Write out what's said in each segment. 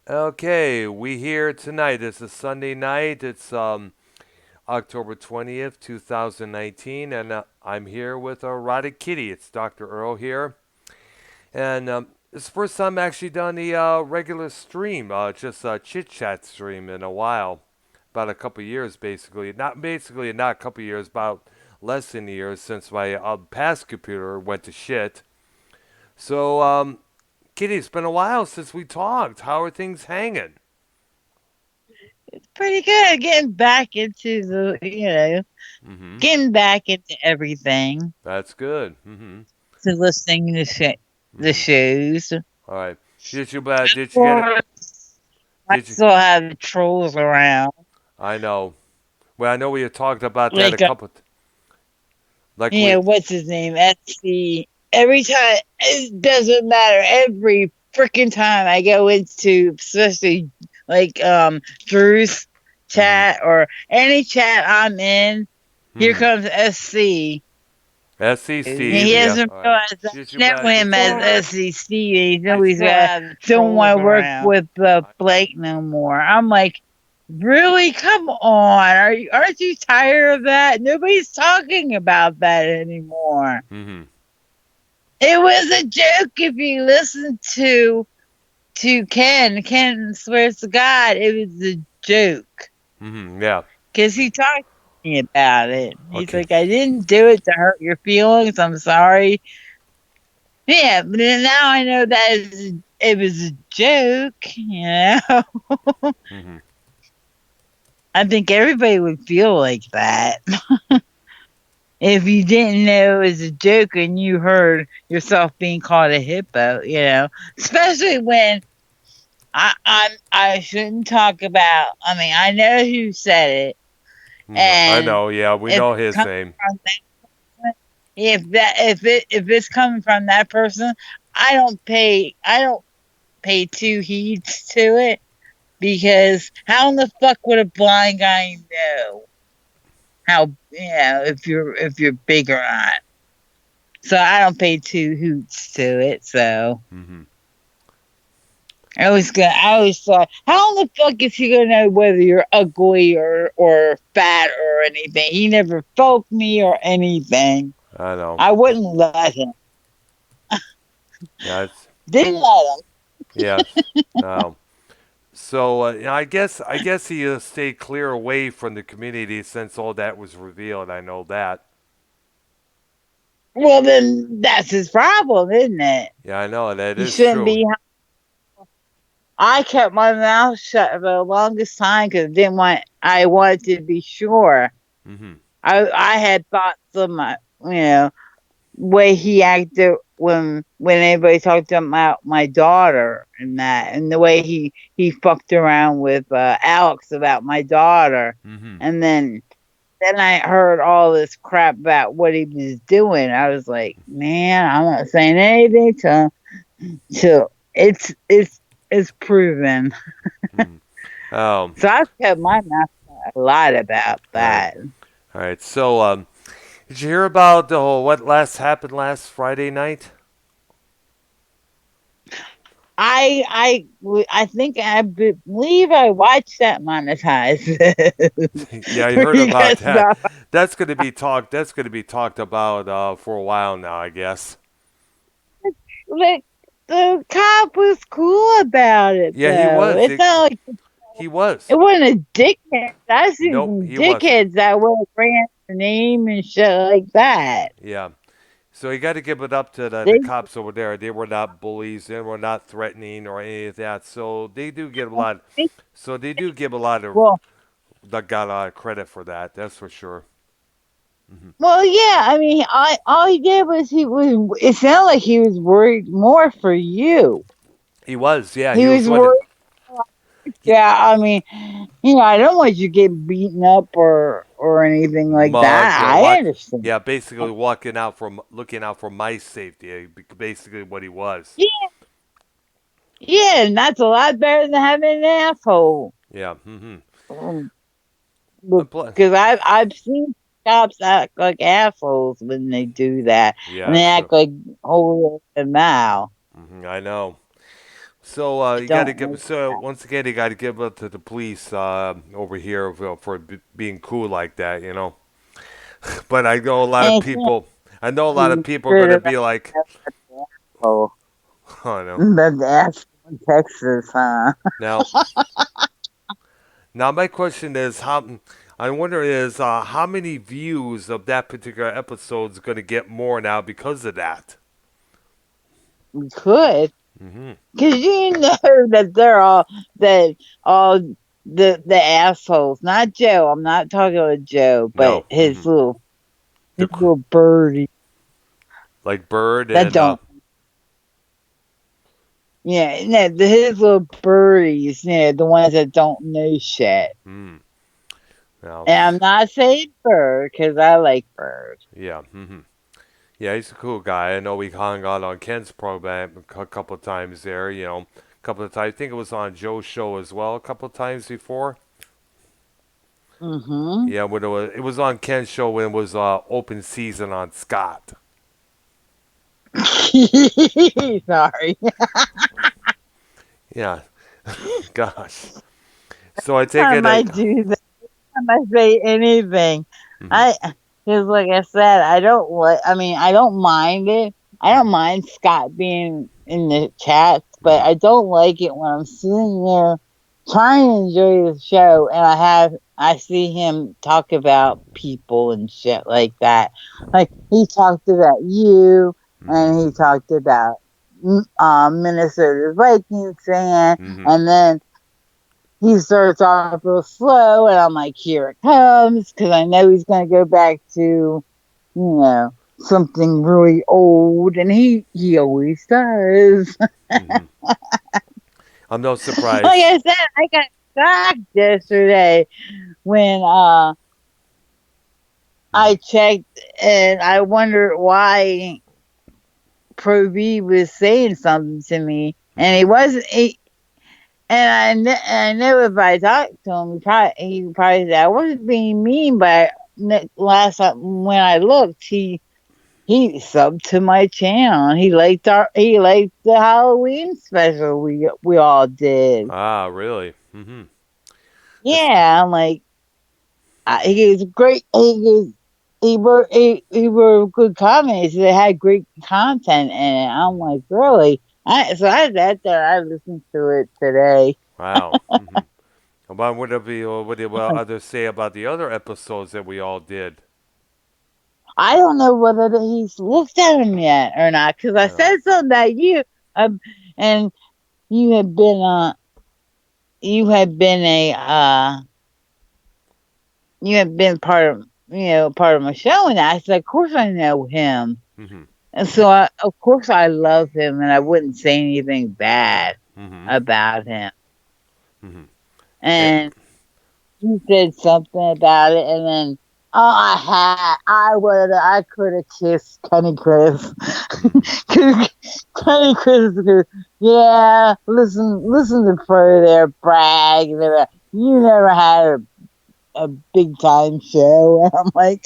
Okay, we here tonight. It's a Sunday night. It's October 20th, 2019, and I'm here with Erotic Kitty. It's Dr. Earl here. And it's the first time I actually done the regular stream, just a chit chat stream in a while. About a couple years, basically. Not a couple years, about less than a year since my past computer went to shit. So, Kitty, it's been a while since we talked. How are things hanging? Pretty good. Getting back into Mm-hmm. getting back into everything. That's good. Mm-hmm. To listening to the Mm-hmm. shows. All right. Did you get it? Or I Did you? still have trolls around. I know. Well, I know we had talked about that a Like, couple. Like we. what's his name? Etsy. Every time, it doesn't matter. Every freaking time I go into, especially like Drew's Mm-hmm. chat or any chat I'm in, here Mm-hmm. comes SC. SC He Steve. Yeah. hasn't All right. realized that Did I know him you as get it? SEC. And he's I always still got, have don't trolls want to work around. with Blake no more. I'm like, really? Come on. Aren't you tired of that? Nobody's talking about that anymore. Mm-hmm. It was a joke if you listen to Ken. Ken swears to God it was a joke. Mm-hmm. Yeah. Because he talked to me about it. He's Okay. like, I didn't do it to hurt your feelings. I'm sorry. Yeah, but then now I know that it was a joke. Mm-hmm. I think everybody would feel like that if you didn't know it was a joke and you heard yourself being called a hippo. Especially when I shouldn't talk about. I mean, I know who said it, Mm-hmm. I and know. Yeah, we if know it's his coming name. from that, if it's coming from that person, I don't pay two heeds to it because how in the fuck would a blind guy know how if you're big or not? So I don't pay two hoots to it. So Mm-hmm. I always thought, how in the fuck is he gonna know whether you're ugly or fat or anything? He never felt me or anything. I know. I wouldn't let him. Yeah. It's, Didn't let him. yeah. No. So I guess he stayed clear away from the community since all that was revealed. I know that. Well, then that's his problem, isn't it? Yeah, I know that He is shouldn't true. be. I kept my mouth shut for the longest time because I wanted to be sure. Mm-hmm. I had thoughts of my way he acted when anybody talked about my daughter and the way he fucked around with Alex about my daughter, Mm-hmm. and then I heard all this crap about what he was doing. I was like, man, I'm not saying anything till it's proven. Mm-hmm. Oh, So I've kept my mouth shut a lot about all right, that. all right. So, did you hear about the whole what last happened last Friday night? I think I believe I watched that monetized. Yeah, I heard about Because that. That's going to be talked. That's going to be talked about for a while now, I guess. the, the cop was cool about it, Yeah, he though. was. It's not like He was. it wasn't a dickhead. I've seen Nope, some he wasn't. dickheads that would have ran the name and shit like that. Yeah. So you got to give it up to the They, cops over there. They were not bullies. They were not threatening or any of that. So they do get a lot. they So they do give a lot of well, got a lot of credit for that. That's for sure. Hmm. well, yeah. I mean, I all he did was he was. It sounded like he was worried more for you. He was. Yeah, He he was was one. worried. Yeah, I mean, I don't want you to get beaten up or anything like Mugged that. or I walk. understand. Yeah, basically walking out from looking out for my safety. Basically, what he was. Yeah, yeah, and that's a lot better than having an asshole. Yeah. Mm-hmm. Um, Plus, Because I've seen cops act like assholes when they do that, and yeah. they So act like holier than thou. I know. So I you got to don't give. like So that. once again, you got to give it to the police over here for being cool like that, you know. But I know a lot of And you people. I know a lot of can't people are rid gonna of that be like, asshole. oh no. That's the asshole in Texas, huh? Now, now my question is how. I wonder is how many views of that particular episode is gonna get more now because of that. You could. Hmm. Cause you know that they're all the assholes. Not Joe. I'm not talking about Joe, but No. Hmm. The his little birdie like Bird that and don't. Yeah, no, his little birdies. Yeah, the ones that don't know shit. now And I'm not saying Bird because I like Bird. yeah. Yeah, he's a cool guy. I know we hung out on Ken's program a couple of times there, you know, a couple of times. I think it was on Joe's show as well a couple of times before. Mm-hmm. Yeah, when it was on Ken's show when it was open season on Scott. Sorry. Yeah, gosh. So I take I it might do that. I might say anything. mhm, I because like I said, I don't like. I mean, I don't mind it. I don't mhm, mind Scott being in the chats, but mhm, I don't like it when I'm sitting there trying to enjoy the show and I see him talk about people and shit like that. Like he talked about you mhm, and he talked about Minnesota Vikings fan, mhm. and then he starts off real slow, and I'm like, here it comes, because I know he's going to go back to, something really old, and he always does. Mhm. I'm no Like surprise. I said, I got shocked yesterday when Mhm, I checked, and I wondered why Pro V was saying something to me, and mhm, he wasn't. I know if I talked to him, he probably said I wasn't being mean, but last time when I looked, he subbed to my channel. He liked the Halloween special we all did. Ah, really? That's Yeah, I'm like, he was great. He wrote good comments. They had great content in it. I'm mhm. like, really? I sat there. I listened to it today. Wow. About what did others say about the other episodes that we all did? I don't know whether he's looked at him yet or not because I I know. said something that um, and you had been you had been a you had been part of my show, and I said, of course I know him, Mhm, and so of course I love him, and I wouldn't say anything bad mhm, about him. mhm. Yeah. And he said something about it, and then I could have kissed Kenny Chris. Mhm, Kenny Chris goes, yeah, listen to Fro there brag. You never had a big time show, and I'm like,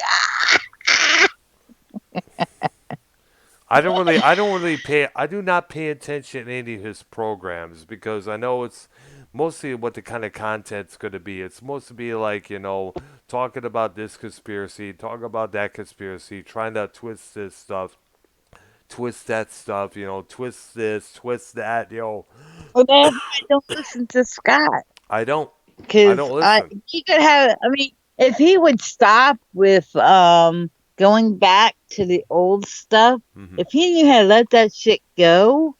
I do not pay attention to any of his programs because I know it's mostly what the kind of content's going to be. It's supposed to be like, talking about this conspiracy, talking about that conspiracy, trying to twist this stuff, twist that stuff, twist this, twist that, well, that's why I don't listen to Scott. I don't, I Because don't listen. he could have. I mean, if he would stop with going back to the old stuff, Hmm. if he knew how to let that shit go,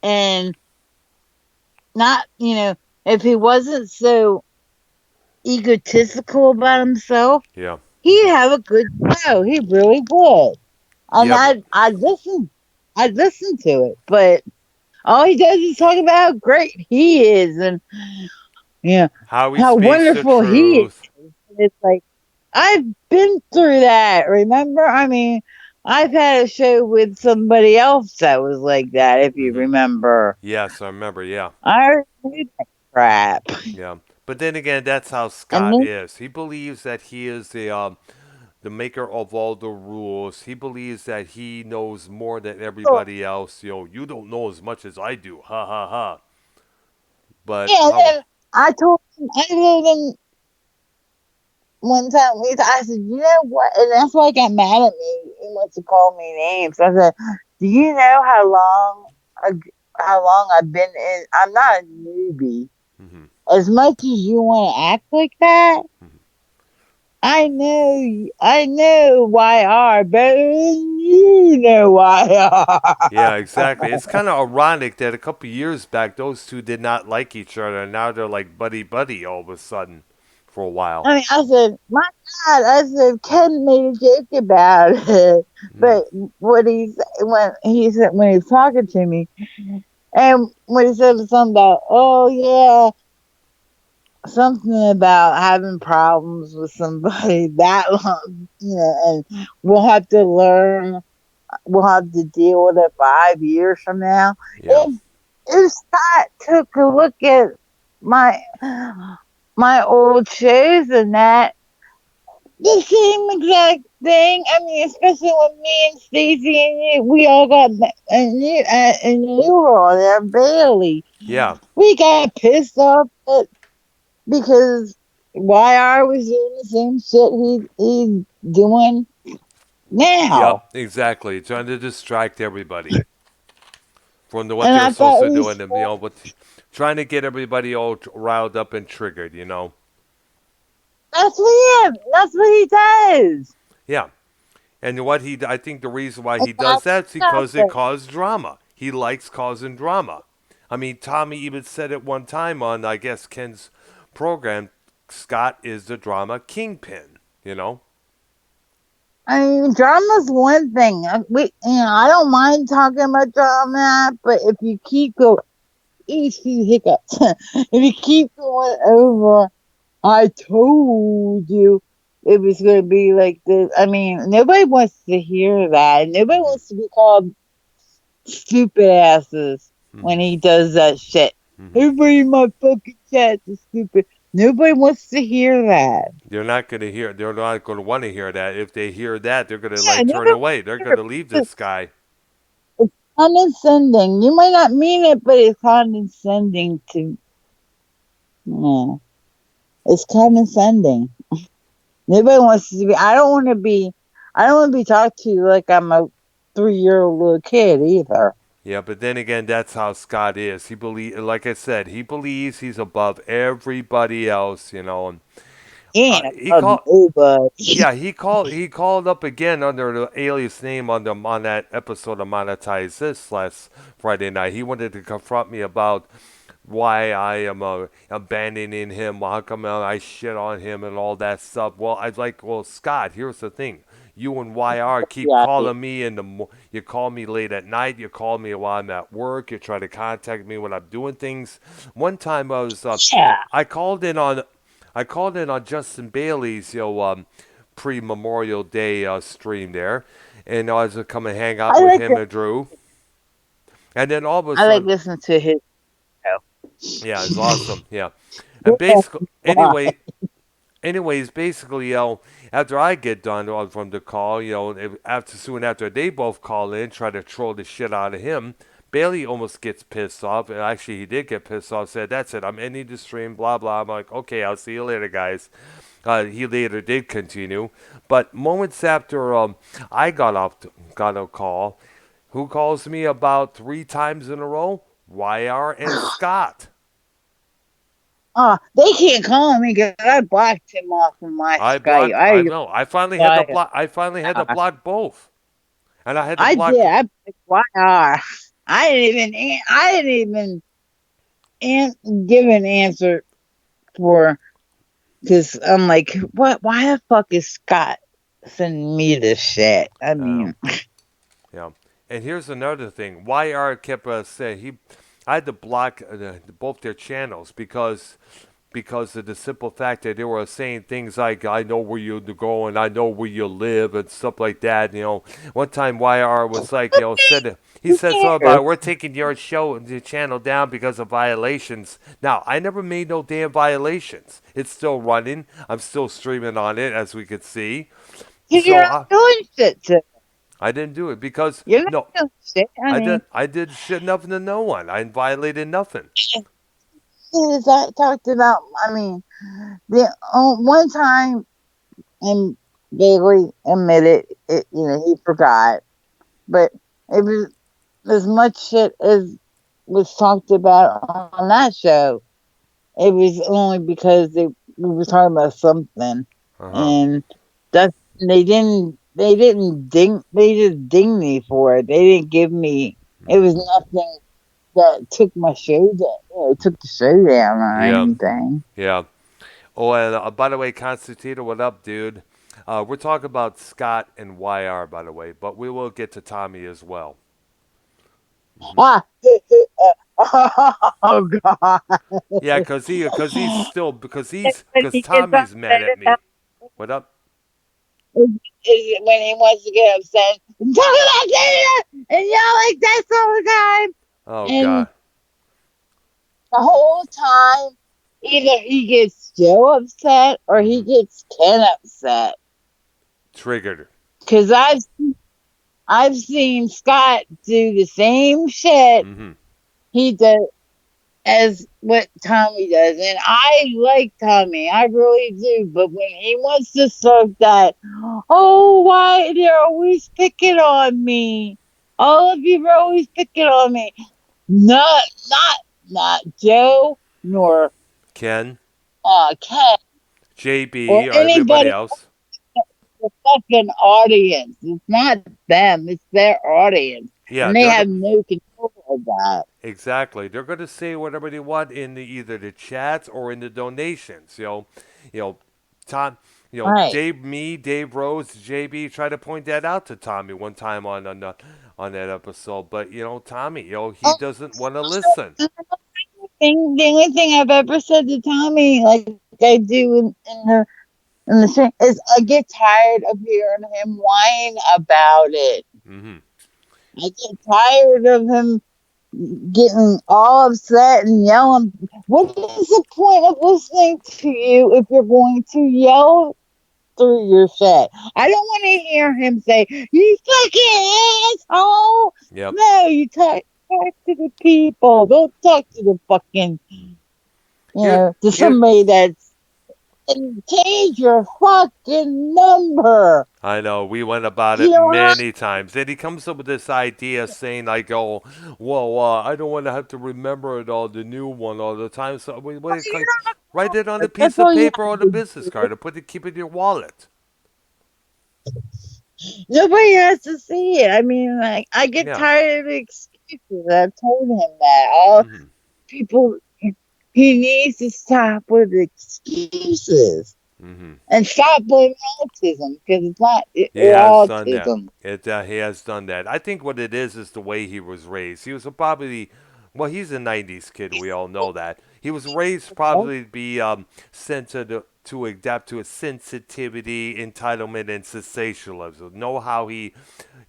and not, if he wasn't so egotistical about himself, Yeah. he'd Hmm. have a good show. He really would, and Yeah, but I'd listen to it. But all he does is talk about how great he is, and yeah, how he how speaks the wonderful he is. truth. It's like I've been through that. Remember? I mean, I've had a show with somebody else that was like that. If you Hmm. remember, Yes, I remember. Yeah. I knew that crap. Yeah. But then again, that's how And Scott then, is. He believes that he is the the maker of all the rules. He believes that he knows more than So, everybody else. You don't know as much as I do. Ha ha ha. But yeah, and how? then I told him, I told him one time, I said, you know what? And that's why he got mad at me. He wants to call me names. I said, do you know how long I've been in? I'm not a newbie. Hmm. As much as you want to act like that, I know YR better than you know Yeah, YR. exactly. It's kind of ironic that a couple years back those two did not like each other, and now they're like buddy buddy all of a sudden for a while. I mean, I said, my God, I said, Ken made a joke about it. Mm. But when he's talking to me, and when he said something about, oh yeah, something about having problems with somebody that long, and we'll have to learn, we'll have to deal with it 5 years from now. Yeah. If Scott took a look at my my old shows and that, the same exact thing. I mean, especially when me and Stacy and you, we all got and you were all there, Bailey. Yeah. We got pissed off because YR was doing the same shit he's doing Yep. now, Exactly. Trying to distract everybody from what and they're I supposed thought to it do, was and trying to get everybody all riled up and triggered. that's what he does. Yeah. And I think the reason why And he does that's that is because it nothing. caused drama. He likes causing drama. I mean, Tommy even said it one time on, I guess, Ken's program. Scott is the drama kingpin. You know. I mean, drama's one thing. I don't mind talking about drama, but if you keep going, excuse hiccups. If you keep going over, I told you it was going to be like this. I mean, nobody wants to hear that. Nobody Hmm. wants to be called stupid asses Hmm. when he does that shit. Hmm. Everybody in my fucking chat is stupid. Nobody wants to hear that. They're not going to hear. They're not going to want to hear that. If they hear that, they're going to Yeah, like turn nobody wants away. They're to going hear to leave it. this guy. It's condescending. You might not mean it, but it's condescending to. Yeah, it's condescending. Nobody wants to be. I don't want to be. I don't want to be talked to like I'm a 3-year-old little kid either. Yeah, but then again, that's how Scott is. Like I said, he believes he's above everybody else. And He ain't he above called. nobody. Yeah, he called up again under the alias name on that episode of Monetize This last Friday night. He wanted to confront me about why I am abandoning him. How come I shit on him and all that stuff? Well, well, Scott, here's the thing. You and YR keep Yeah, calling me you call me late at night. You call me while I'm at work. You try to contact me when I'm doing things. One time yeah. I called in on, Justin Bailey's pre-Memorial Day stream there, and I was to come and hang out I with like him that. and Drew. And then all of a I like sudden, listening to his yeah, it's awesome. Yeah. And show. basically, Why? anyways, basically, after I get done from the call, soon after they both call in, try to troll the shit out of him. Bailey almost gets pissed off. And actually, he did get pissed off. Said, "That's it. I'm ending the stream." Blah blah. I'm like, "Okay, I'll see you later, guys." He later did continue, but moments after I got a call. Who calls me about 3 times in a row? YR and Scott. They can't call me because I blocked him off of my Skype. I know. I finally had to I, block. I finally had to block both, and I had to I block. did. I picked YR. I didn't even give an answer for because I'm like, what? Why the fuck is Scott sending me this shit? I Um, mean, yeah. And here's another thing. YR kept saying I had to block both their channels because of the simple fact that they were saying things like "I know where you go and I know where you live" and stuff like that. One time YR was like, he who said something cares? about we're taking your the channel down because of violations. Now I never made no damn violations. It's still running. I'm still streaming on it, as we could see. 'Cause you're So not doing shit to. I didn't do it because You're not no, doing shit. I mean, I did shit nothing to no one. I violated nothing. is that talked about? I mean, the one time, and Bailey admitted it. You know, he forgot, but it was as much shit as was talked about on that show. It was only because we were talking about something, Uh huh. and that they didn't ding they just ding me for it. They didn't give me. It was nothing that took my show down. You know, took the show down or Yeah. anything. Yeah. Oh, and by the way, Constantino, what up, dude? We're talking about Scott and YR, by the way, but we will get to Tommy as well. Hmm. Ah, oh God! Yeah, cause he's still, When cause he gets Tommy's mad upset at about me. What up? is when he wants to get upset, talk about Canada and yell like that all the time. Oh And God, the whole time, either he gets Joe upset or he hmm gets Ken upset. triggered. Because I've seen Scott do the same shit Hmm. he does as what Tommy does, and I like Tommy, I really do. But when he wants to start that, oh, why they're always picking on me? All of you are always picking on me. Not, not, not Joe nor Ken, Ken or JB, or everybody anybody, else. the fucking audience. It's not them, it's their audience. Yeah, And they they're have no control of that. exactly. They're gonna say whatever they want in either the chats or in the donations. You know, Tom. Right. Dave Rose, JB tried to point that out to Tommy one time on that episode, but Tommy, he Oh, doesn't want to listen. the only thing I've ever said to Tommy, like I do in the stream, is I get tired of hearing him whine about it. Hmm. I get tired of him getting all upset and yelling. What is the point of listening to you if you're going to yell through your shit? I don't want to hear him say, "You fucking asshole." Yep. No, talk to the people. Don't talk to the fucking, Here, to here. somebody that's and change your fucking number. I know we went about You it know how many times. Then he comes up with this idea saying like, "Oh, well, I don't want to have to remember it all, the new one all the time. So like, write it on a that's piece of all you paper or have on a to business do. card and keep it in your wallet." Nobody has to see it. I mean, like, I get Yeah. tired of the excuses. I've told him that. All Hmm. people, he needs to stop with excuses Hmm. and stop blaming autism because it's not He has done that. autism. He has done that. I think what it is the way he was raised. He was probably, well, he's a '90s kid. We all know that. He was raised probably to be sent to adapt to a sensitivity, entitlement, and sensationalism. Know how he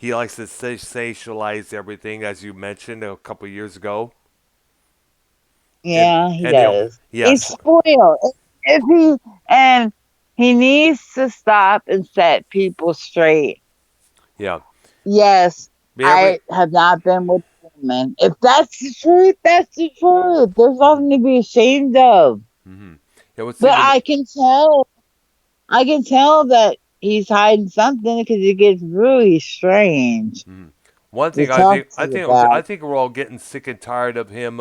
likes to sensationalize everything, as you mentioned a couple years ago. Yeah, he And does. He's yes, spoiled. If he and he needs to stop and set people straight. yeah. Yes, Every, I have not been with women. If that's the truth, that's the truth. There's mm-hmm, nothing to be ashamed of. mm-hmm. Yeah, what's But even I can tell that he's hiding something because it gets really strange mhm. One to thing talk to you I about. think we're all getting sick and tired of him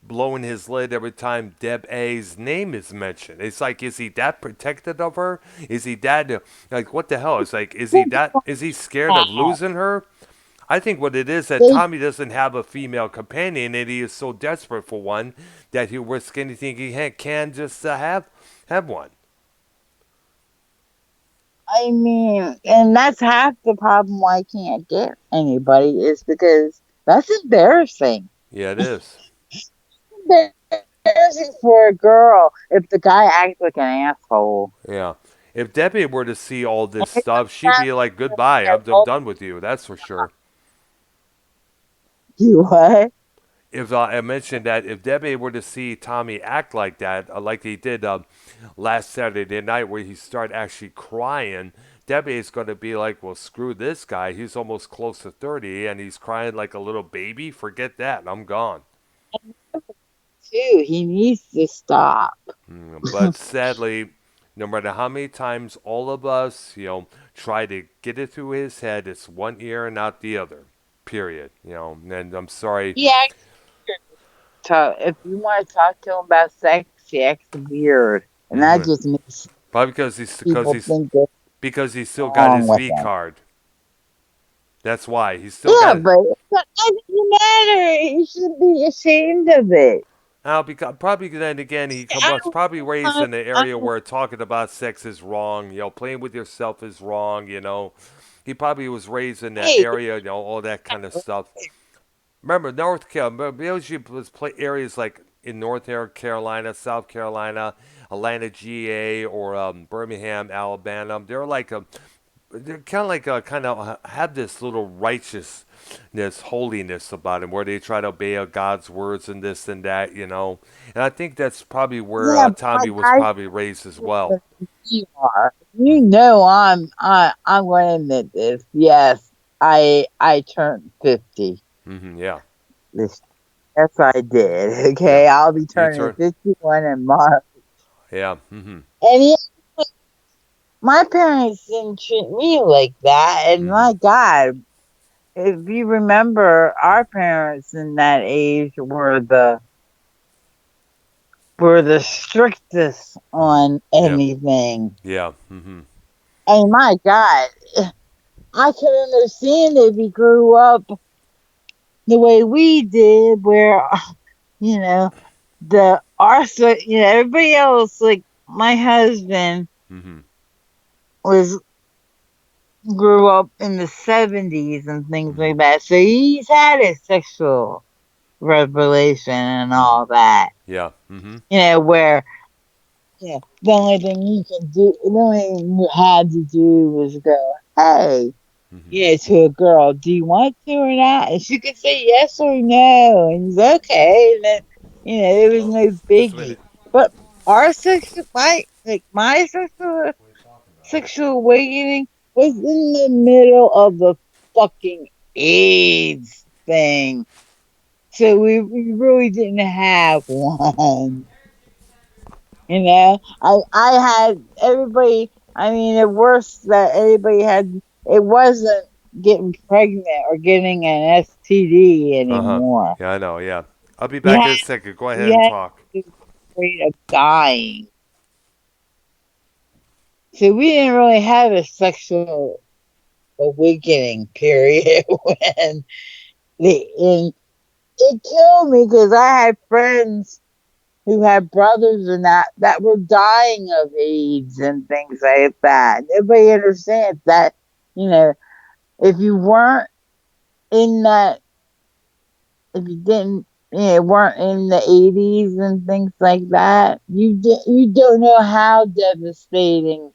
blowing his lid every time Deb A's name is mentioned. It's like, is he that protective of her? Is he that like what the hell? It's like, is he scared of losing her? I think what it is that They, Tommy doesn't have a female companion, and he is so desperate for one that he'll risk anything can just to have one. I mean, and that's half the problem why I can't get anybody is because that's embarrassing. Yeah, it is. Embarrassing for a girl if the guy acts like an asshole. Yeah. If Debbie were to see all this stuff, she'd be like, "Goodbye, I'm done with you." That's for sure. You what? If I mentioned that if Debbie were to see Tommy act like that, like he did last Saturday night, where he started actually crying Debbie is going to be like, well, screw this guy. He's almost close to 30 and he's crying like a little baby. Forget that. I'm gone. Too, he needs to stop. But sadly, no matter how many times all of us, try to get it through his head, it's one ear and not the other. Period. And I'm sorry. Yeah, if you want to talk to him about sex, he acts weird, and that hmm just makes Probably because people he's think there's because he's still got wrong his with V him. card. That's why he's still Yeah, got. but that doesn't matter. You should be ashamed of it. Now, because probably then again, I was probably raised don't, in an I area don't, where talking about sex is wrong. Playing with yourself is wrong. He probably was raised in that hey, area. All that kind of stuff. Remember, North Carolina, usually was play areas like in North Carolina, South Carolina, Atlanta, GA, or Birmingham, Alabama. They're kind of like kind of have this little righteousness, holiness about them, where they try to obey God's words and this and that. And I think that's probably where yeah, but my Tommy was guy's probably raised as well. older than you are. You know, I'm going to admit this. Yes, I turned 50 Yeah, this. Yes, I did. yeah. Okay, I'll be You turning turn. 51 in March. Yeah. And yeah, my parents didn't treat me like that. And hmm my God, if you remember, our parents in that age were the strictest on Yeah. anything. Yeah. And my God, I could understand if we grew up the way we did, where you know everybody else, like my husband hmm was grew up in the 70s and things hmm like that. So he's had a sexual revelation and hmm all that. Yeah. Where the only thing you can do, the only thing you had to do was go, hey, hmm to a girl, do you want to or not? And she could say yes or no. And he's okay. And then, it was no Just a biggie. minute. But our sexual, my sexual awakening was in the middle of the fucking AIDS thing. So we really didn't have one. I had everybody. I mean, the worst that anybody had, it wasn't getting pregnant or getting an STD Uh huh. anymore. Yeah, I know. Yeah. I'll be You back in had a second. Go ahead you and had talk. to be afraid of dying. So we didn't really have a sexual awakening period when and it killed me because I had friends who had brothers and that were dying of AIDS and things like that. Everybody understands that, you know, if you weren't in that, if you didn't, weren't in the 80s and things like that, you don't know how devastating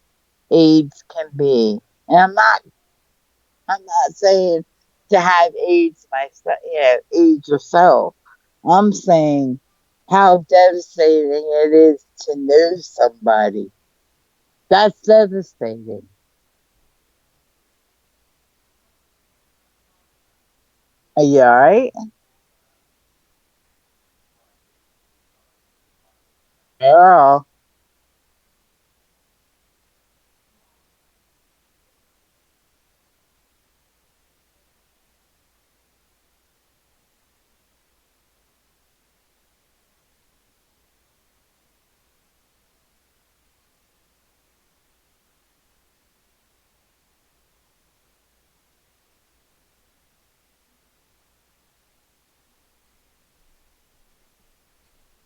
AIDS can be. And I'm not saying to have AIDS myself, AIDS yourself. I'm saying how devastating it is to know somebody. That's devastating. Are you all right, Earl?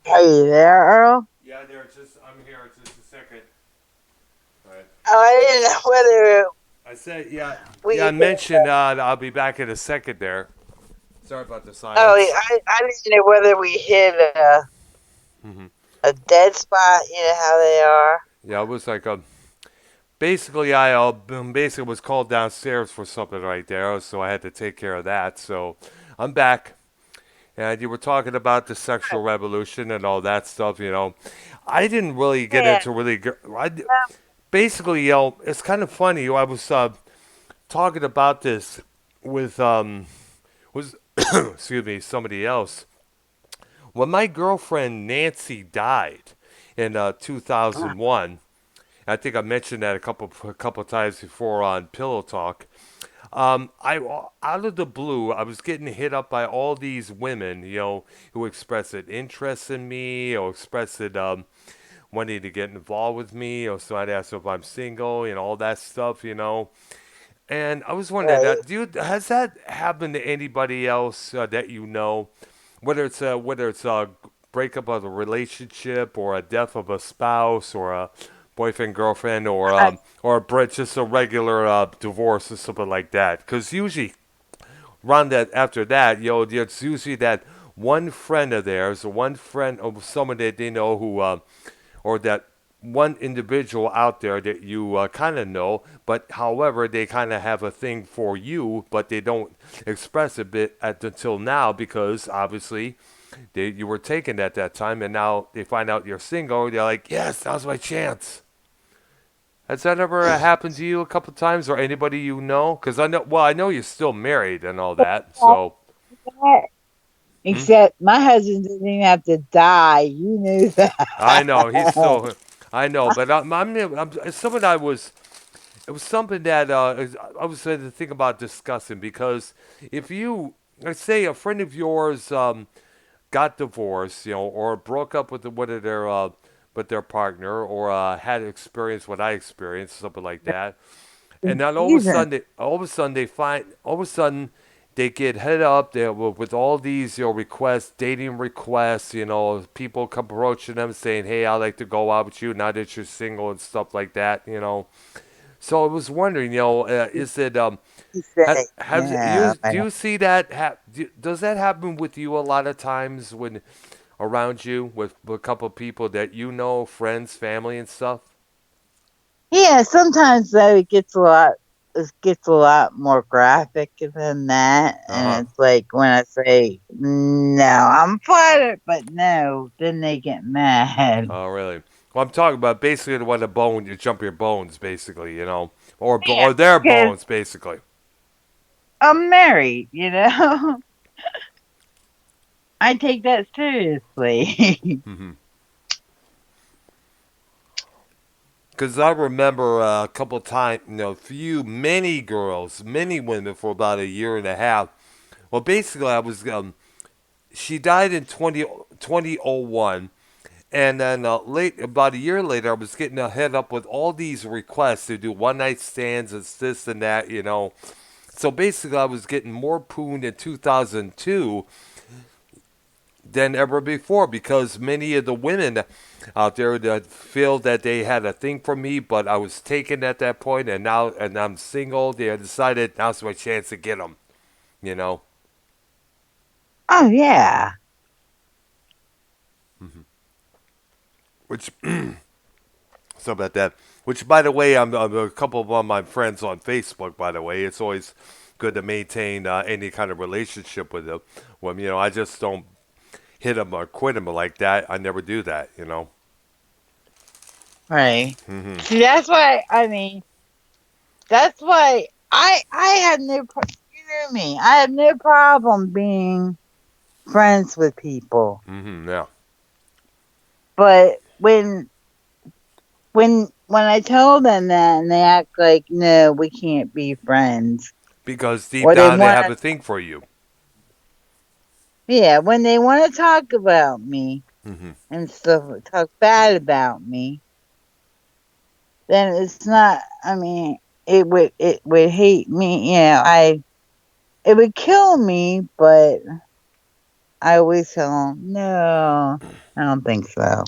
Are you there, Earl? Yeah, I'm here. Just a second. All right. Oh, I didn't know whether I said, yeah, yeah. I we. mentioned I'll be back in a second there. Sorry about the Oh, silence. I didn't know whether we hit hmm a dead spot. You know how they are. Yeah, it was like basically I basically was called downstairs for something right there, so I had to take care of that. So I'm back, and you were talking about the sexual revolution and all that stuff. I didn't really get Yeah, into really. basically, it's kind of funny. I was talking about this with was excuse me, somebody else. When my girlfriend Nancy died in 2001, I think I mentioned that a couple times before on Pillow Talk. I out of the blue, I was getting hit up by all these women, who expressed an interest in me or expressed it, wanting to get involved with me, or so I'd ask if I'm single, all that stuff. And I was wondering Right. that, has that happened to anybody else that you know, whether it's a breakup of a relationship or a death of a spouse or a boyfriend girlfriend I, or just a regular divorce or something like that? Because usually around that after that, it's usually that one friend of theirs, or one friend of someone that they know who or that one individual out there that you kind of know, but however, they kind of have a thing for you, but they don't express it until now because obviously you were taken at that time, and now they find out you're single. They're like, yes, now's my chance. Has that ever happened to you a couple times, or anybody you know? Because I know you're still married and all that. So, hmm? except my husband didn't even have to die. You knew I that. know he's still. I know, but it's something it was something that I was going to think about discussing because if you, let's say, a friend of yours got divorced, or broke up with one of their with their partner, or had experience what I experienced, something like that, and then Season. all of a sudden, they get hit up there with all these requests, dating requests. People come approaching them saying, "Hey, I'd like to go out with you now that you're single and stuff like that." So I was wondering, is it He said, have yeah, you do you see that does that happen with you a lot of times when around you with a couple of people that friends, family, and stuff? yeah. Sometimes though, it gets a lot more graphic than that, Uh huh. and it's like when I say no, I'm flattered, but no, then they get mad. Oh, really? Well, I'm talking about basically the one the bone you jump your bones, basically, Yeah, or their because bones, basically. I'm married. I take that seriously. Mm-hmm. Because I remember a couple of times, many girls, many women for about a year and a half. Well, basically, she died in 2001. And then about a year later, I was getting a head up with all these requests to do one night stands and this and that. So basically, I was getting more poon in 2002 than ever before because many of the women out there that feel that they had a thing for me, but I was taken at that point, and I'm single. They decided now's my chance to get them. You know, Oh yeah. which so about that. Which, by the way, I'm a couple of my friends on Facebook. By the way, it's always good to maintain any kind of relationship with them. Well, I just don't hit them or quit them like that. I never do that. Right. Hmm. See, that's why. I mean, that's why I had no. You know me. I have no problem being friends with people, Hmm. Yeah. but when I tell them that and they act like no, we can't be friends, Because deep or they down they want have to, a thing for you. yeah, when they want to talk about me Hmm. and stuff, talk bad about me, then it's not. I mean, it would hate me. It would kill me, but I always tell them no, I don't think so.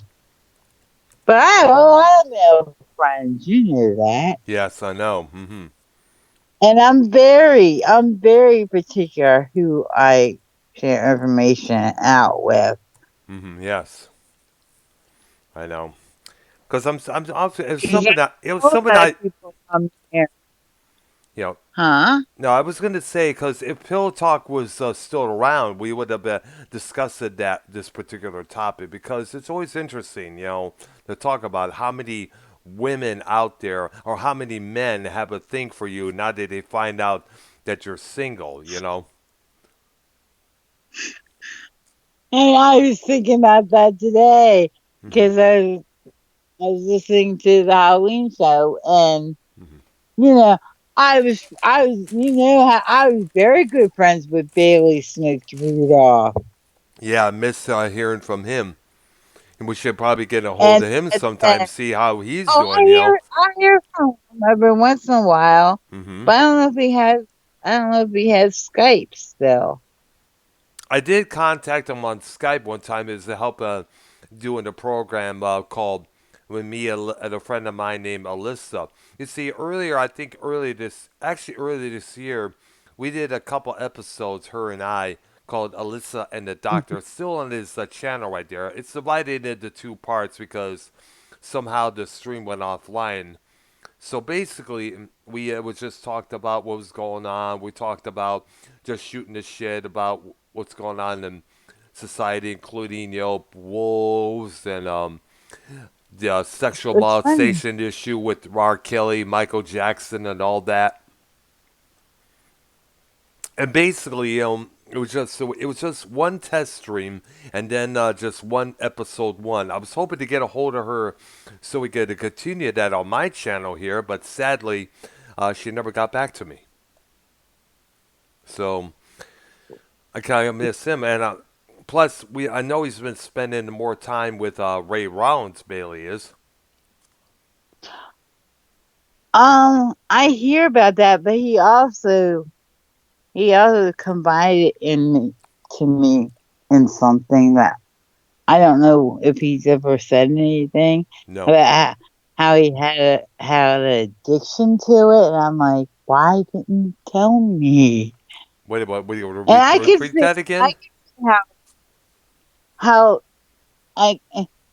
But I have a lot of male friends. You know that. Yes, I know. Hmm. And I'm very particular who I share information out with. Hmm. Yes, I know. Because Because I it was know something that I, people come here. you know, Huh? no, I was going to say because if Pillow Talk was still around, we would have discussed this particular topic because it's always interesting, to talk about how many women out there, or how many men have a thing for you now that they find out that you're single, you know? And I was thinking about that today Hmm. because I was listening to the Halloween show, and Hmm. you know, how I was very good friends with Bailey Smith Rudolph, Yeah, I miss hearing from him. And we should probably get a hold and, of him sometime, and see how he's oh, doing, you know? I hear from him every once in a while, Hmm. but I don't know if he has Skype still. I did contact him on Skype one time as to help doing a program called with me and a friend of mine named Alyssa. You see, I think early this year, we did a couple episodes, her and I, called Alyssa and the Doctor. It's still on his channel right there. It's divided into two parts because somehow the stream went offline. So basically, we was just talked about what was going on. We talked about just shooting the shit about what's going on in society, including wolves and the sexual It's funny. molestation issue with R. Kelly, Michael Jackson, and all that. And basically, it was just one test stream, and then just one episode one. I was hoping to get a hold of her so we could continue that on my channel here, but sadly, she never got back to me. So I kind of miss him, and plus I know he's been spending more time with Ray Rollins. Bailey is. I hear about that, but he also confided in me to me in something that I don't know if he's ever said anything No. about how he had an addiction to it, and I'm like, why didn't you tell me? Wait, what? You want And to repeat that I again? can see how I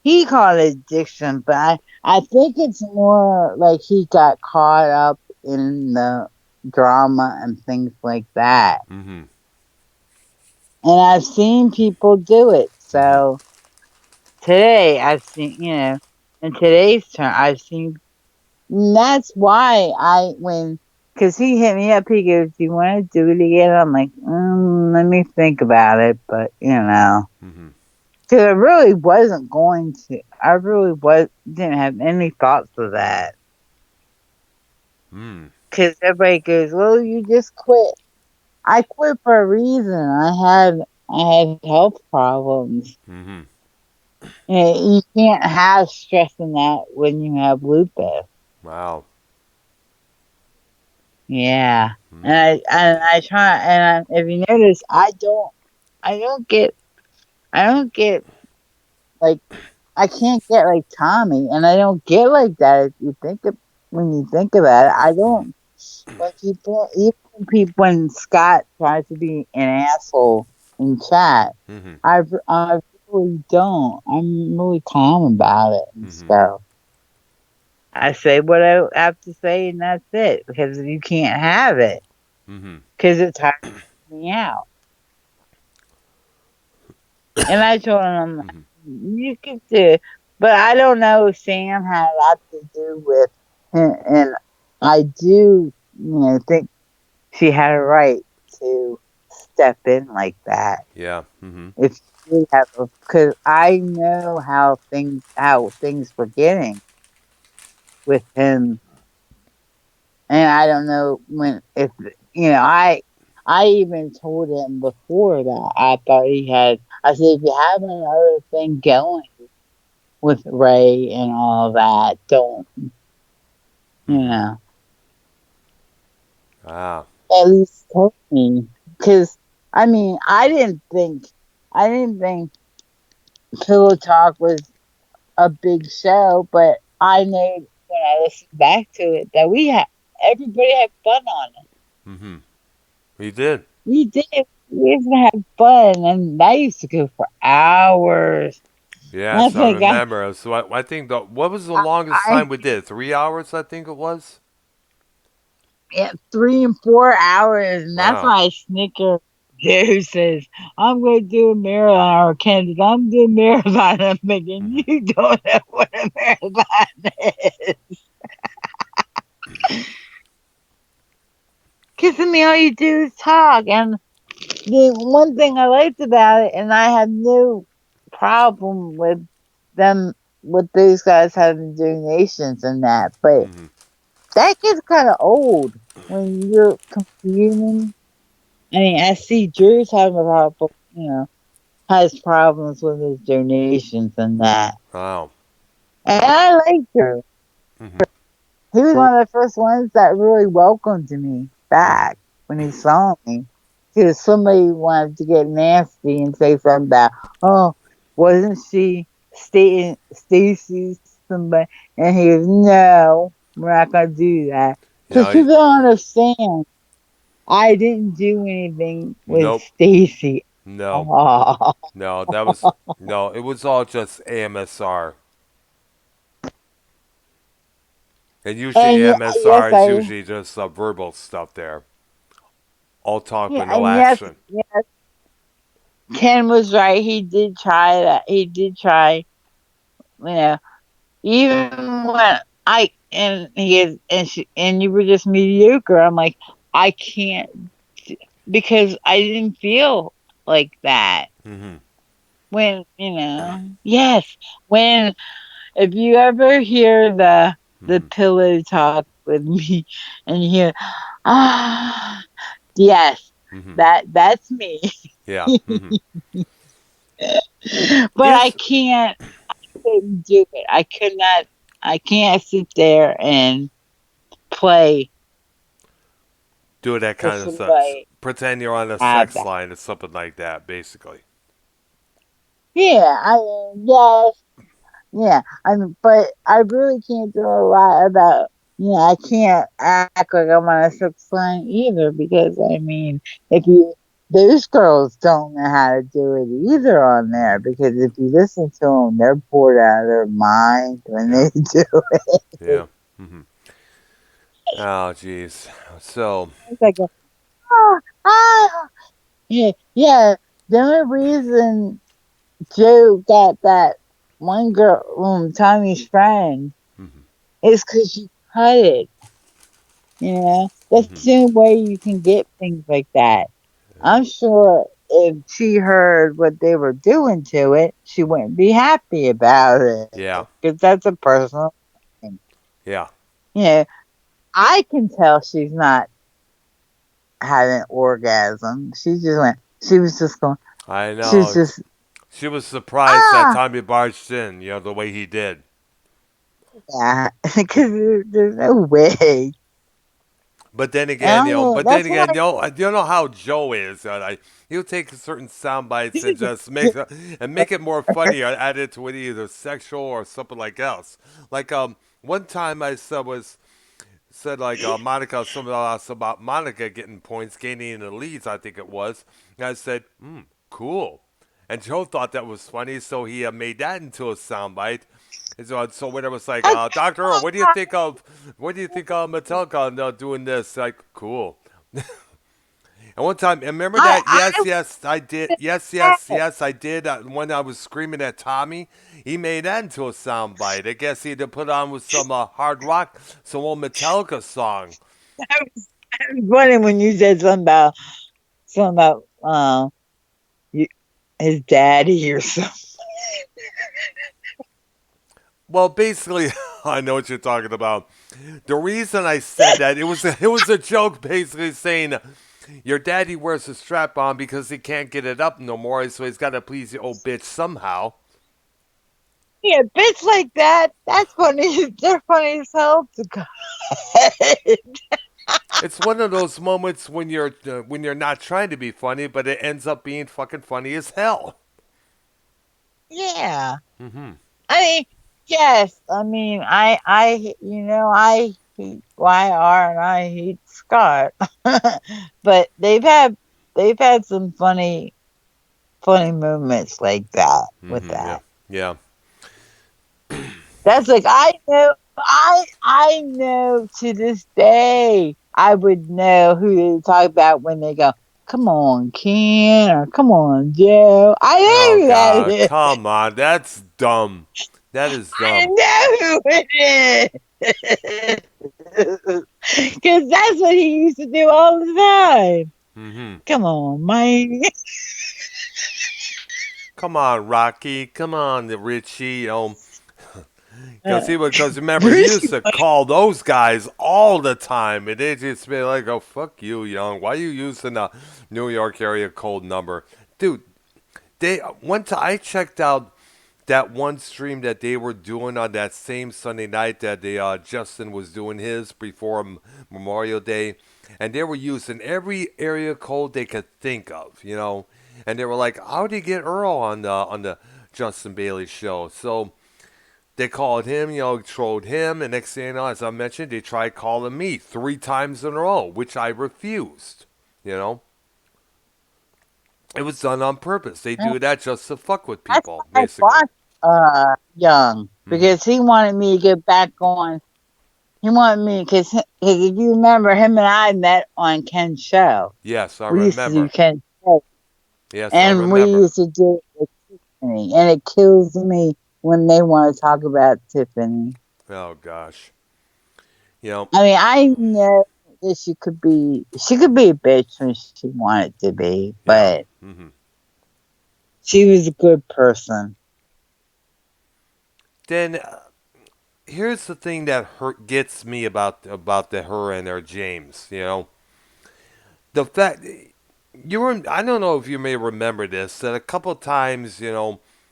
he called it addiction, but I think it's more like he got caught up in the drama and things like that. Mm-hmm. And I've seen people do it. Mm-hmm. So today I've seen, in today's turn, I've seen. And that's why because he hit me up, he goes, "Do you want to do it again?" I'm like, let me think about it. But, Mm-hmm. because I really wasn't going to. I really didn't have any thoughts of that. Mm-hmm. Because everybody goes, "Well, you just quit." I quit for a reason. I had health problems. Mm-hmm. You can't have stress in that when you have lupus. Wow. Yeah, Mm. and I try, if you notice, I don't get like I can't get like Tommy, and I don't get like that. If you think of when you think about it, I Mm-hmm. don't. When people, even people, when Scott tries to be an asshole in chat, Mm-hmm. I really don't. I'm really calm about it and Mm-hmm. stuff. I say what I have to say, and that's it. Because you can't have it, Mm-hmm. because it tires me out. And I told him, Mm-hmm. you could do it. But I don't know if Sam had a lot to do with it. And I do, think she had a right to step in like that. Yeah. Mm-hmm. If she did have, because I know how things were getting with him. And I don't know if, I even told him before that I said, if you have another thing going with Ray and all that, don't, you Mm-hmm. know, Ah. at least tell me. Because, I mean, I didn't think Pillow Talk was a big show, but I know when I listened back to it that everybody had fun on it. Mm-hmm. He did. We did. We used to have fun, and that used to go for hours. I Yes, I think remember. So I think what was the longest I time we did? 3 hours, I think it was. yeah, 3 and 4 hours, and that's Wow. why I snicker. Joe says, I'm going to do a marathon, or Kansas, I'm doing a marathon. I'm thinking, Hmm. you don't know what a marathon is. Because, I mean, all you do is talk. And the one thing I liked about it, and I had no problem with them, with those guys having donations and that, but Hmm. that gets kind of old when you're competing. I mean, I see Drew's having a problem, has problems with his donations and that. Wow. And I like Drew. Hmm. He was one of the first ones that really welcomed me Hmm. back when he saw me. Because somebody wanted to get nasty and say something about, oh, wasn't she Stacy's somebody? And he goes, no, we're not going to do that. Because Yeah. people don't understand. I didn't do anything with Nope. Stacy. No. Oh. No. That was no. It was all just AMSR, and usually And yes, AMSR is usually just verbal stuff there, all talk yeah, but no and yes, action. yes, Ken was right. He did try that. He did try, you know, even when and he is, and you were just mediocre. I'm like, I can't, because I didn't feel like that Hmm. when, yes, when, if you ever hear the Hmm. pillow talk with me and you hear, ah, yes, Hmm. that's me. Yeah. Hmm. But I Here's couldn't do it. I can't sit there and play do that for kind of stuff. somebody Pretend you're on a to have sex that. line or something like that, basically. Yeah, I mean, yes, yeah. I mean, but I really can't do a lot about, I can't act like I'm on a sex line either, because I mean, if you, those girls don't know how to do it either on there, Hmm. because if you listen to them, they're bored out of their mind when Yeah. they do it. Yeah. Hmm. Oh, jeez. So. It's like, ah, ah. Yeah, yeah. The only reason Joe got that one girl, Tommy's friend, Hmm. is because she cut it. That's Hmm. the only way you can get things like that. I'm sure if she heard what they were doing to it, she wouldn't be happy about it, Yeah. because that's a personal thing. Yeah. You know, I can tell she's not having orgasm. She was just going, I she was know. just, She was surprised that ah, Tommy barged in, the way he did. yeah, because there's no way. But then And again, I mean, but then that's again, why. you know how Joe is. He'll take certain sound bites and just make it more funny, or add it to it either sexual or something like else. Like one time I said like Monica, something else about Monica getting points, gaining in the leads. I think it was. And I said, cool. And Joe thought that was funny, so he made that into a soundbite. And so when it was like, Doctor Earl, what do you think of Metallica doing this? Like, cool. And one time, remember that? Yes, I yes, I did. Yes, was yes, yes, I did. When I was screaming at Tommy, he made that into a soundbite. I guess he had to put on with some hard rock, some old Metallica song. funny when you said something about you, his daddy or something. Well, basically, I know what you're talking about. The reason I said that it was a joke, basically saying your daddy wears a strap on because he can't get it up no more, so he's got to please the old bitch somehow. Yeah, bits like that. That's funny. They're funny as hell to God. It's one of those moments when you're not trying to be funny, but it ends up being fucking funny as hell. Yeah. Hmm. I mean, yes. I mean, I hate YR and I hate Scott, but they've had some funny moments like that with Hmm. Yeah. that. Yeah. That's like, I know to this day I would know who they talk about when they go, come on, Ken, or come on, Joe. I Oh know who that God, is. come on, that's dumb. That is I dumb. know who it is. Because that's what he used to do all the time. Hmm. Come on, man. Come on, Rocky. Come on, the Richie. Uh, Because remember, he Bruce, used to call those guys all the time, and they just be like, "Oh, fuck you, young. Why you using a New York area code number, dude?" They one time I checked out that one stream that they were doing on that same Sunday night that Justin was doing his before Memorial Day, and they were using every area code they could think of, and they were like, "How did you get Earl on the Justin Bailey show?" So they called him, trolled him, and next thing you know, as I mentioned, they tried calling me 3 times in a row, which I refused. You know, it was done on purpose. They do that just to fuck with that's people, why I basically. Young, Hmm. because he wanted me to get back on. He wanted me, because if you remember, him and I met on Ken's show. Yes, I We used to do remember. Ken's show, Yes, I and we remember. used to do it with Tiffany, and it kills me when they want to talk about Tiffany. Oh gosh. You know, I mean, I know that she could be a bitch when she wanted to be, yeah. but Hmm. she was a good person. Then here's the thing that gets me about the her and her James. The fact I don't know if you may remember this that a couple times,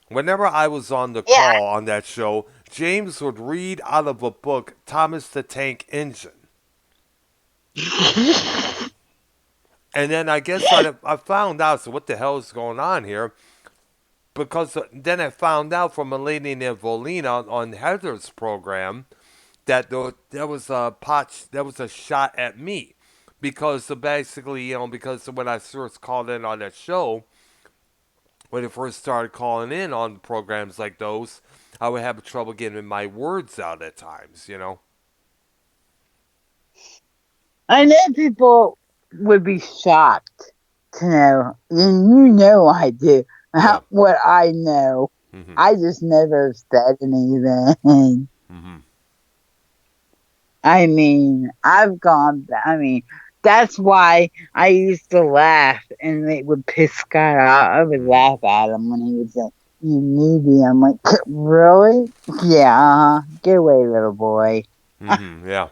whenever I was on the Yeah. call on that show, James would read out of a book Thomas the Tank Engine. And then I guess I found out, so what the hell is going on here? Because then I found out from a lady named Volina on Heather's program that there was a shot at me because basically, because when I first called in on that show, when I first started calling in on programs like those, I would have trouble getting my words out at times. I know people would be shocked to know, and you know I do, Yeah. what I know. Mhm. I just never said anything. Mhm. I mean, I mean, that's why I used to laugh and it would piss Scott off. I would Mhm. laugh at him when he would say, "You newbie." I'm like, really? Yeah, get away, little boy. Mhm. Yeah.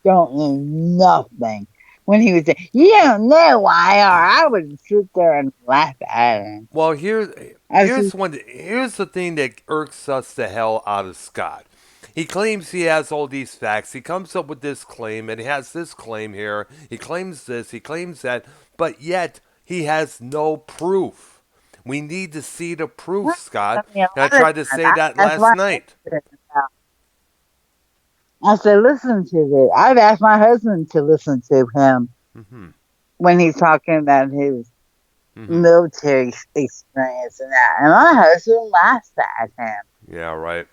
Don't know nothing. When he would say, "You don't know why," or I would sit there and laugh at him. Well, I was just, here's the thing that irks us the hell out of Scott. He claims he has all these facts. He comes up with this claim, and he has this claim here. He claims this. He claims that, but yet he has no proof. We need to see the proof, well, Scott. I mean, And I a lot of tried to times, say that that's why last night. I said, listen to this. I've asked my husband to listen to him Mhm. when he's talking about his Mhm. military experience and that. And my husband laughs at him Yeah. Right.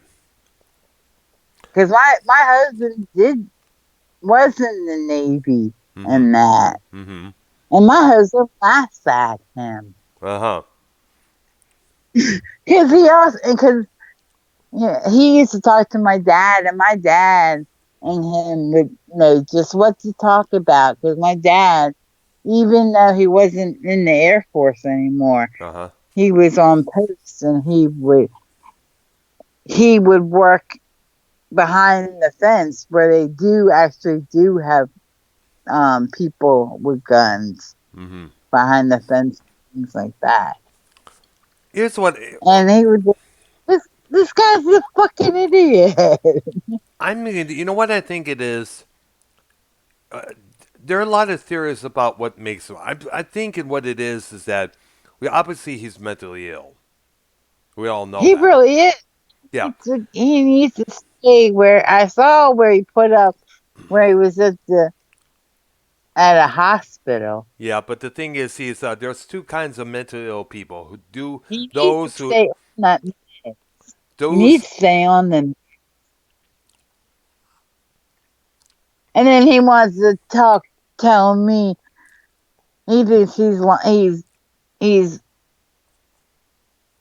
because my husband was in the Navy Mhm. and that, Mhm. and my husband laughs at him Uh huh. because yeah, he used to talk to my dad, and my dad and him would know just what to talk about because my dad, even though he wasn't in the Air Force anymore, Uh huh. he was on post and he would work behind the fence where they do have people with guns Mhm. behind the fence, things like that. Here's what And he would this guy's a fucking idiot. I mean. You know what I think it is. Uh, there are a lot of theories about what makes him. I think what it is that obviously he's mentally ill. We all know He that. really is. Yeah, He needs to stay where I saw where he put up where he was at a hospital. yeah. But the thing is, there's two kinds of mentally ill people who do He needs to those who stay on that. He needs those. to stay on them. And then he wants to tell me He thinks he's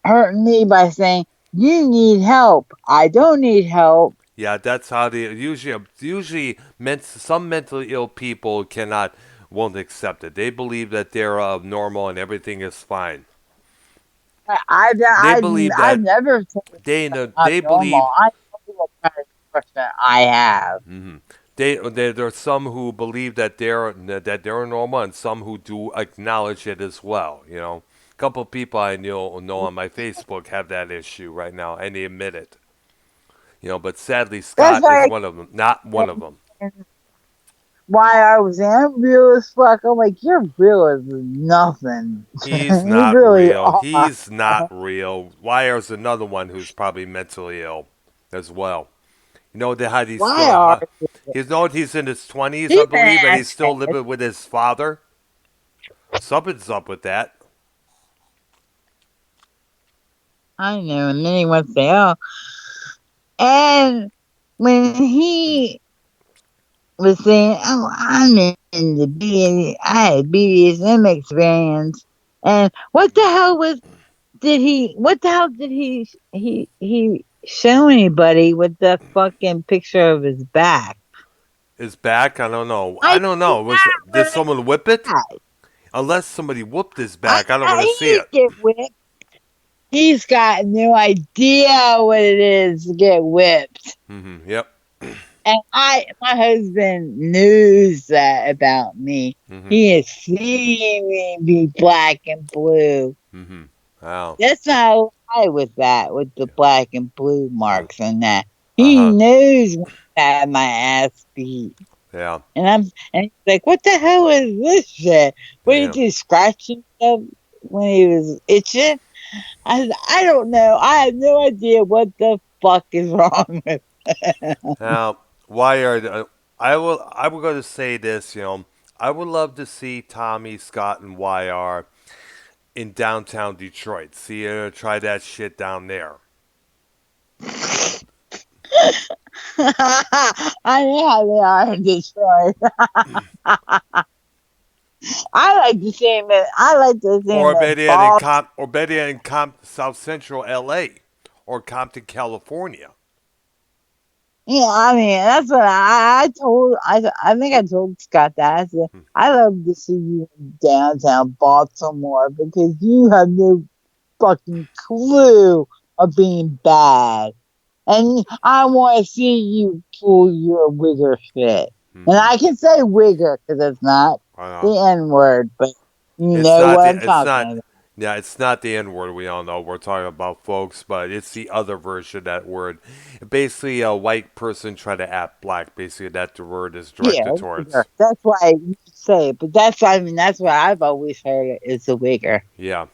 hurting me by saying, "You need help. I don't need help." Yeah, that's how they usually some mentally ill people cannot won't accept it. They believe that they're normal and everything is fine. They believe I've that never told they them know I'm they normal. believe. I know what kind of expression I have. There's some who believe that they're normal, and some who do acknowledge it as well. A couple of people I know on my Facebook have that issue right now, and they admit it. But sadly, That's Scott is why one of them. Not one of them. why I was saying I'm real as fuck. I'm like, you're real as nothing. He's You not really real. are. He's not real. Wire's another one who's probably mentally ill as well. How he's Why still are he's in his 20s, I he's an believe, and he's still asshole? living with his father. Something's up with that. I know, and then he wants to say, oh, and when he was saying, "Oh, I'm in the I had BDSM experience," and what the hell was did he? What the hell did he show anybody with the fucking picture of his back? His back, I don't know. I I don't did know. Did not someone whip it? that. Unless somebody whooped his back, I don't want to He see didn't it. get whipped. He's got no idea what it is to get whipped. Yep. And my husband knows that about me. hmm He has seen me be black and blue. Wow. That's not a lie with that, with the black and blue Uh marks and that. He huh. knows when I had my ass beat. Yeah. And he's like, what the hell is this shit? What did Damn. he do? Scratching stuff when he was itching? I don't know. I have no idea what the fuck is wrong with. Now, why are I will go to say this. I would love to see Tommy, Scott, and YR in downtown Detroit. See, try that shit down there. I know how they are in Detroit. I like to see him. I like to see him Or in better yet in Boston. Comp, or better yet in South Central LA, or Compton, California. Yeah, I mean that's what I told. I think I told Scott that. I said I love to see you in downtown Baltimore because you have no fucking clue of being bad. And I want to see you pull your wigger shit. And Mm-hmm. I can say wigger because it's not Uh, the N word, but you it's know not what the I'm it's talking not about. yeah, it's not the N word. We all know we're talking about, folks, but it's the other version of that word. Basically, a white person trying to act black. Basically, that the word is Yeah, directed wigger. towards. That's why you say it. But that's what I've always heard it is a wigger. Yeah.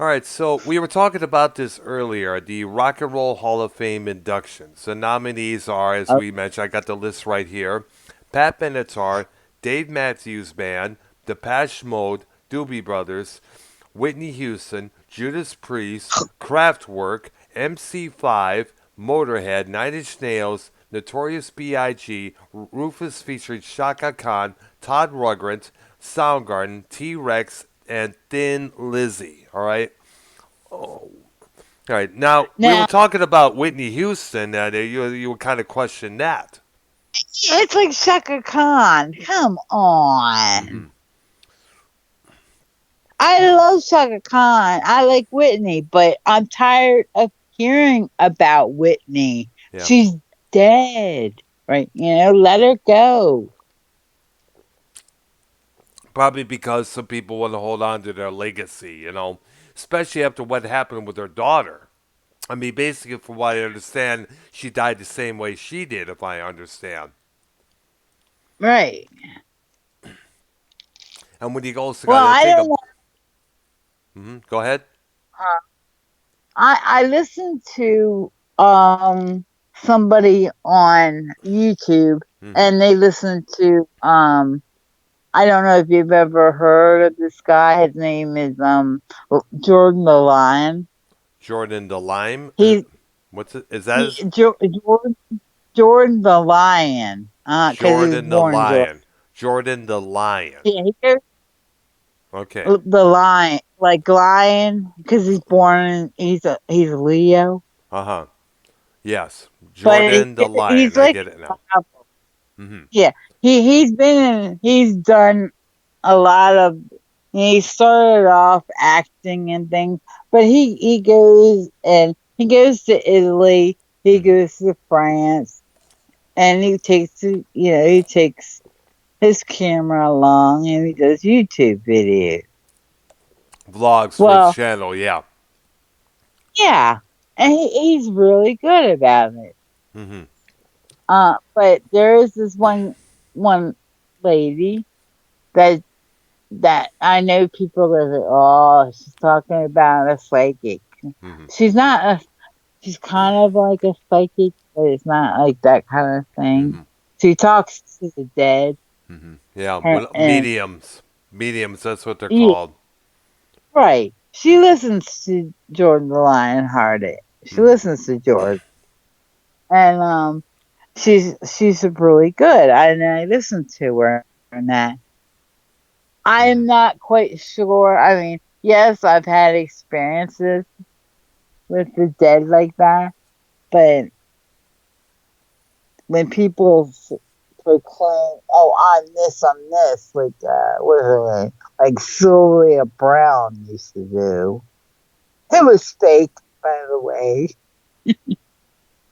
All right, so we were talking about this earlier, the Rock and Roll Hall of Fame inductions. The nominees are, as Oh, we mentioned, I got the list right here: Pat Benatar, Dave Matthews Band, Depeche Mode, Doobie Brothers, Whitney Houston, Judas Priest, Kraftwerk, MC5, Motorhead, Nine Inch Nails, Notorious B.I.G., Rufus featuring Shaka Khan, Todd Rundgren, Soundgarden, T Rex, and Thin Lizzy. All right. All right. Now we were now talking about Whitney Houston. You would kind of question that. it's like Shaka Khan. Come on. hmm I love Shaka Khan. I like Whitney, but I'm tired of hearing about Whitney. Yeah. She's dead, right? Let her go. Probably because some people want to hold on to their legacy. Especially after what happened with her daughter. I mean, basically, from what I understand, she died the same way she did. If I understand. Right. And when you also got Well, to I think don't of, know. go ahead. Uh, I listened to somebody on YouTube, hmm and they listened to I don't know if you've ever heard of this guy. His name is Jordan the Lion. Jordan the Lime. He, What's it? Is that his? Jordan the Lion, because he was Jordan the born in Georgia. Lion. Jordan the Lion. Yeah, he goes. Okay. The lion, like lion, because he's born. He's a Leo, Uh huh. Yes. but Jordan the he's lion. I like get it now. a Mm-hmm. yeah. He's done a lot of. He started off acting and things, but he goes to Italy. He Mm-hmm. goes to France, and he takes his camera along and he does YouTube videos. Vlogs for his Well, channel. Yeah. yeah, and he's really good about it. Mm-hmm. But there is this one lady that I know people that are, oh, she's talking about a psychic. Mm-hmm. She's not a she's kind of like a psychic, but it's not like that kind of thing. Mm-hmm. She talks to the dead, Mm-hmm. Yeah. her, Well, and mediums. Mediums. That's what they're yeah, called. right. She listens to Jordan the Lionhearted. She Mm-hmm. listens to George, and she's really good. I listen to her and that. Mm-hmm. I'm not quite sure. I mean, yes, I've had experiences with the dead like that, but when people proclaim, "Oh, I'm this," like what is her name? Like Sylvia Brown used to do. It was fake, by the way,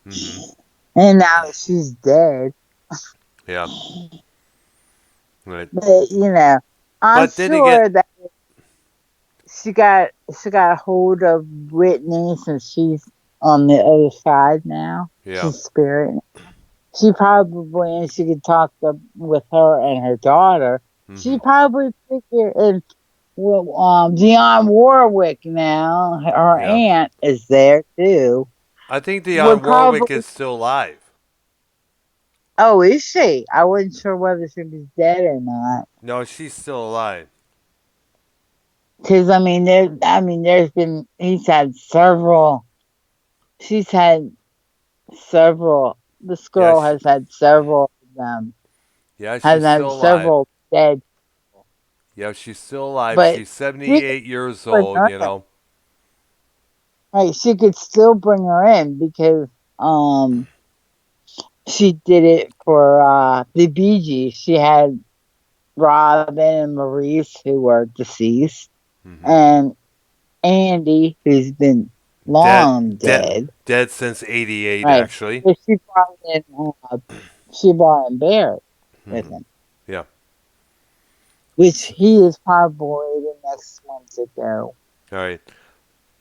Mm-hmm. and now she's dead. Yeah. Right. But I'm But then again, sure that she got she got a hold of Whitney since she's on the other side now. yeah. She's spirit. She probably, and she could talk with her and her daughter. Mm-hmm. She probably figured, and well, Dionne Warwick now, her Yeah. aunt is there too. I think Would Dionne Warwick probably, is still alive. oh, is she? I wasn't sure whether she was dead or not. No, she's still alive. Because there's been he's had several. She's had several. This Yeah. girl has had several of them. Yeah, Has she's had still alive. several dead. Yeah, she's still alive. But She's she could 78 years bring old, her you in. know. Right, she could still bring her in because she did it for the Bee Gees. She had Robin and Maurice who were deceased, Hmm. and Andy who's been Dead, long dead, dead. dead since 88, Right, actually. but uh, she brought in Barrett with Hmm. him, Yeah. which he is probably the next one to go All right.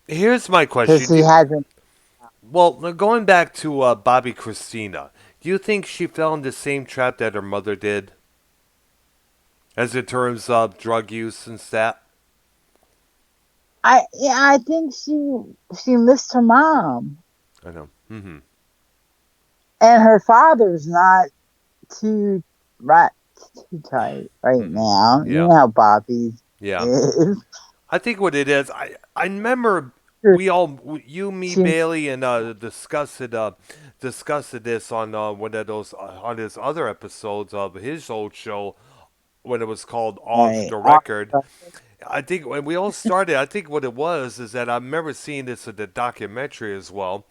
Here's my because question. he hasn't. Well, going back to Bobby Christina, do you think she fell in the same trap that her mother did, as in terms of drug use and that? I think she missed her mom, I know. Hmm. and her father's not too right too tight right Hmm. now. You Yeah. know how Bobby Yeah. is. I think what it is, I remember Sure, we all, you, me, she Bailey, and discussed this on one of those on his other episodes of his old show when it was called Off right. the Record. I think when we all started, I think what it was is that I remember seeing this in the documentary as well.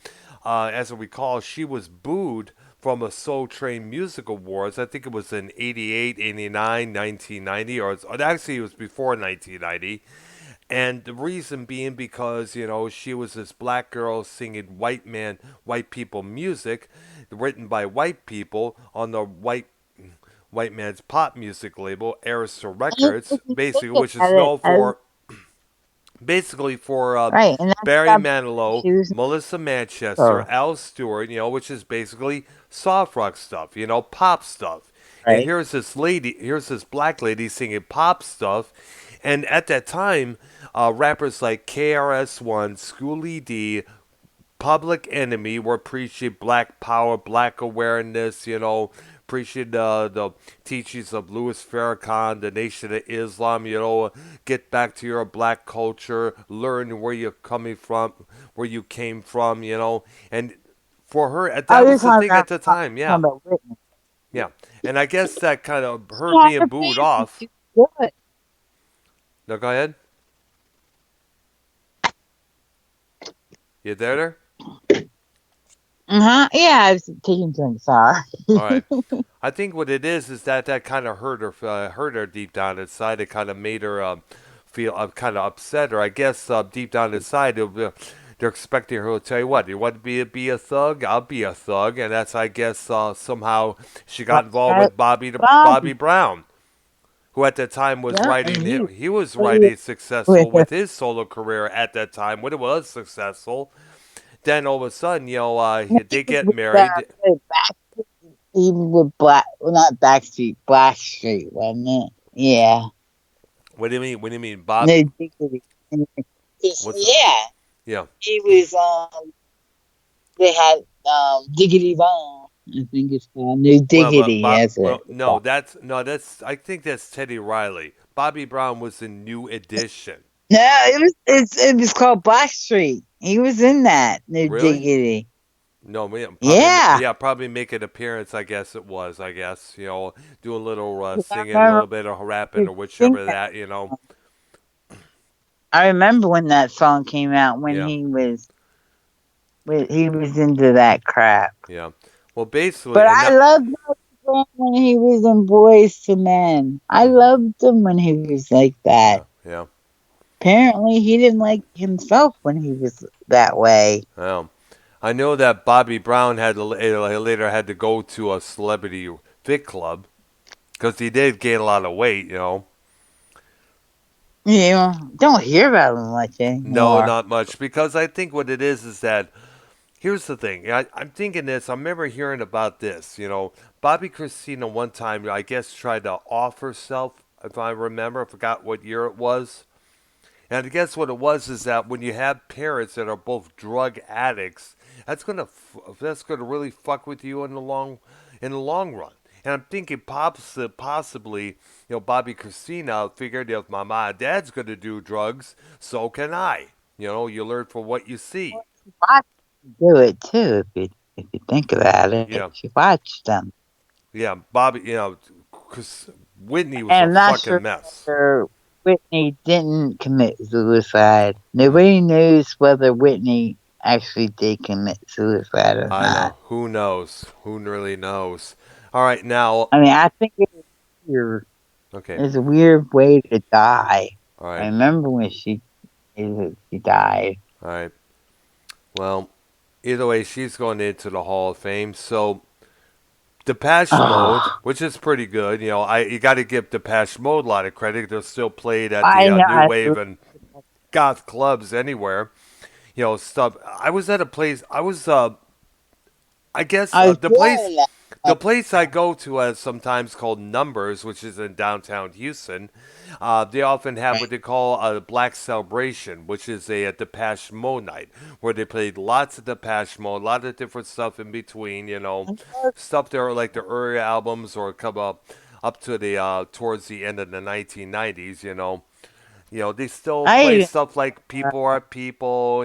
As I recall, she was booed from a Soul Train Music Awards. I think it was in 88, 89, 1990, or actually it was before 1990. And the reason being because, she was this black girl singing white people music, written by white people on the white man's pop music label, Arista And Records, if you basically, look which at is it known as for basically for right, and that's Barry that Manilow, she was Melissa Manchester, her, Al Stewart, which is basically soft rock stuff, pop stuff. And right? here's this black lady singing pop stuff. And at that time, rappers like KRS-One, Schoolie D, Public Enemy were preaching black power, black awareness, preaching the teachings of Louis Farrakhan, the Nation of Islam, get back to your black culture, learn where you're coming from, where you came from, and for her, Oh, that you're was the talking thing about at the time, yeah, Whitney. yeah, and I guess that kind of her She had being her booed band. off, She was good. No, go ahead. You there? Uh-huh. Yeah, I was taking drinks. Sorry. All right. I think what it is that that kind of hurt her deep down inside. It kind of made her feel kind of upset, or I guess deep down inside, they're expecting her to tell you what, you want to be a thug, I'll be a thug, and that's I guess somehow she got involved That's with Bobby Bobby. Brown, who at the time was Yeah, and writing he he was was writing successful with with his solo career at that time when it was successful. Then all of a sudden, he they was get with married. back even with Black, well, not Backstreet, Blackstreet, wasn't it? Yeah, What do you mean? What do you mean, Bob? no diggity. What's Yeah, yeah? he was. They had Diggity Bong. I think it's called No Well, but Diggity. That's what well, it's no, called. that's I think that's Teddy Riley. Bobby Brown was the New Edition. No, it was called Blackstreet. He was in that No Really? Diggity. No, Yeah, probably make an appearance. I guess it was. I guess do a little 'cause I singing, a remember little bit of rapping, he or sing whichever that that song. I remember when that song came out when Yeah, he was into that crap. yeah. Well, basically, But and I that, loved him when he was in Boys to Men. I hmm loved him when he was like that. yeah, yeah. Apparently, he didn't like himself when he was that way. Well, I know that Bobby Brown later had to go to a celebrity fit club because he did gain a lot of weight. You know, don't hear about him much No, anymore. not much. Because I think what it is that here's the thing. I'm thinking this. I remember hearing about this. Bobby Christina one time, I guess, tried to off herself. If I remember, I forgot what year it was. And I guess what it was is that when you have parents that are both drug addicts, that's gonna really fuck with you in the long run. And I'm thinking possibly, Bobby Christina figured if my mom and dad's gonna do drugs, so can I. You learn from what you see. I do it too if you think about it. Yeah, If you watch them, yeah, Bobby. Because Whitney was and a I'm not fucking sure mess. whether Whitney didn't commit suicide. Mm, Nobody knows whether Whitney actually did commit suicide or I not. know. Who knows? Who really knows? All right, now. I mean, I think weird. Okay. It's a weird way to die. All I right. remember when she died. All right. Well, either way, she's going into the Hall of Fame. So Depeche Mode, Oh, which is pretty good. You got to give Depeche Mode a lot of credit. They're still played at the I know. new wave and goth clubs anywhere. Stuff. I was at a place. I guess I was born in the that. place I go to is sometimes called Numbers, which is in downtown Houston. They often have what they call a Black Celebration, which is a Depeche Mode night, where they played lots of Depeche Mode, a lot of different stuff in between. Stuff there like the early albums or come up to the towards the end of the 1990s. They still I play even stuff like "People Are People."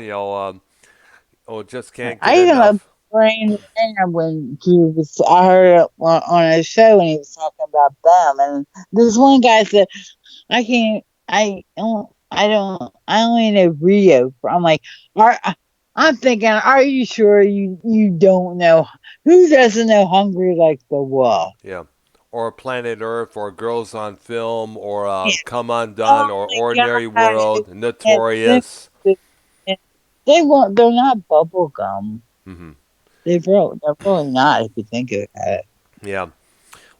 Oh, just can't get I even loved enough. Brain Man when he was. I heard it on a show when he was talking about them, and this one guy said, "I can't. I don't. I don't. I only know Rio." I'm like, are I'm thinking, are you sure you don't know? Who doesn't know Hungry Like the Wolf? Yeah. Or Planet Earth, or Girls on Film, or Yeah. Come Oh Undone, or my Ordinary God! World, And Notorious. they won't. They're not bubble gum. Hmm. They're really not. If you think of it. Yeah.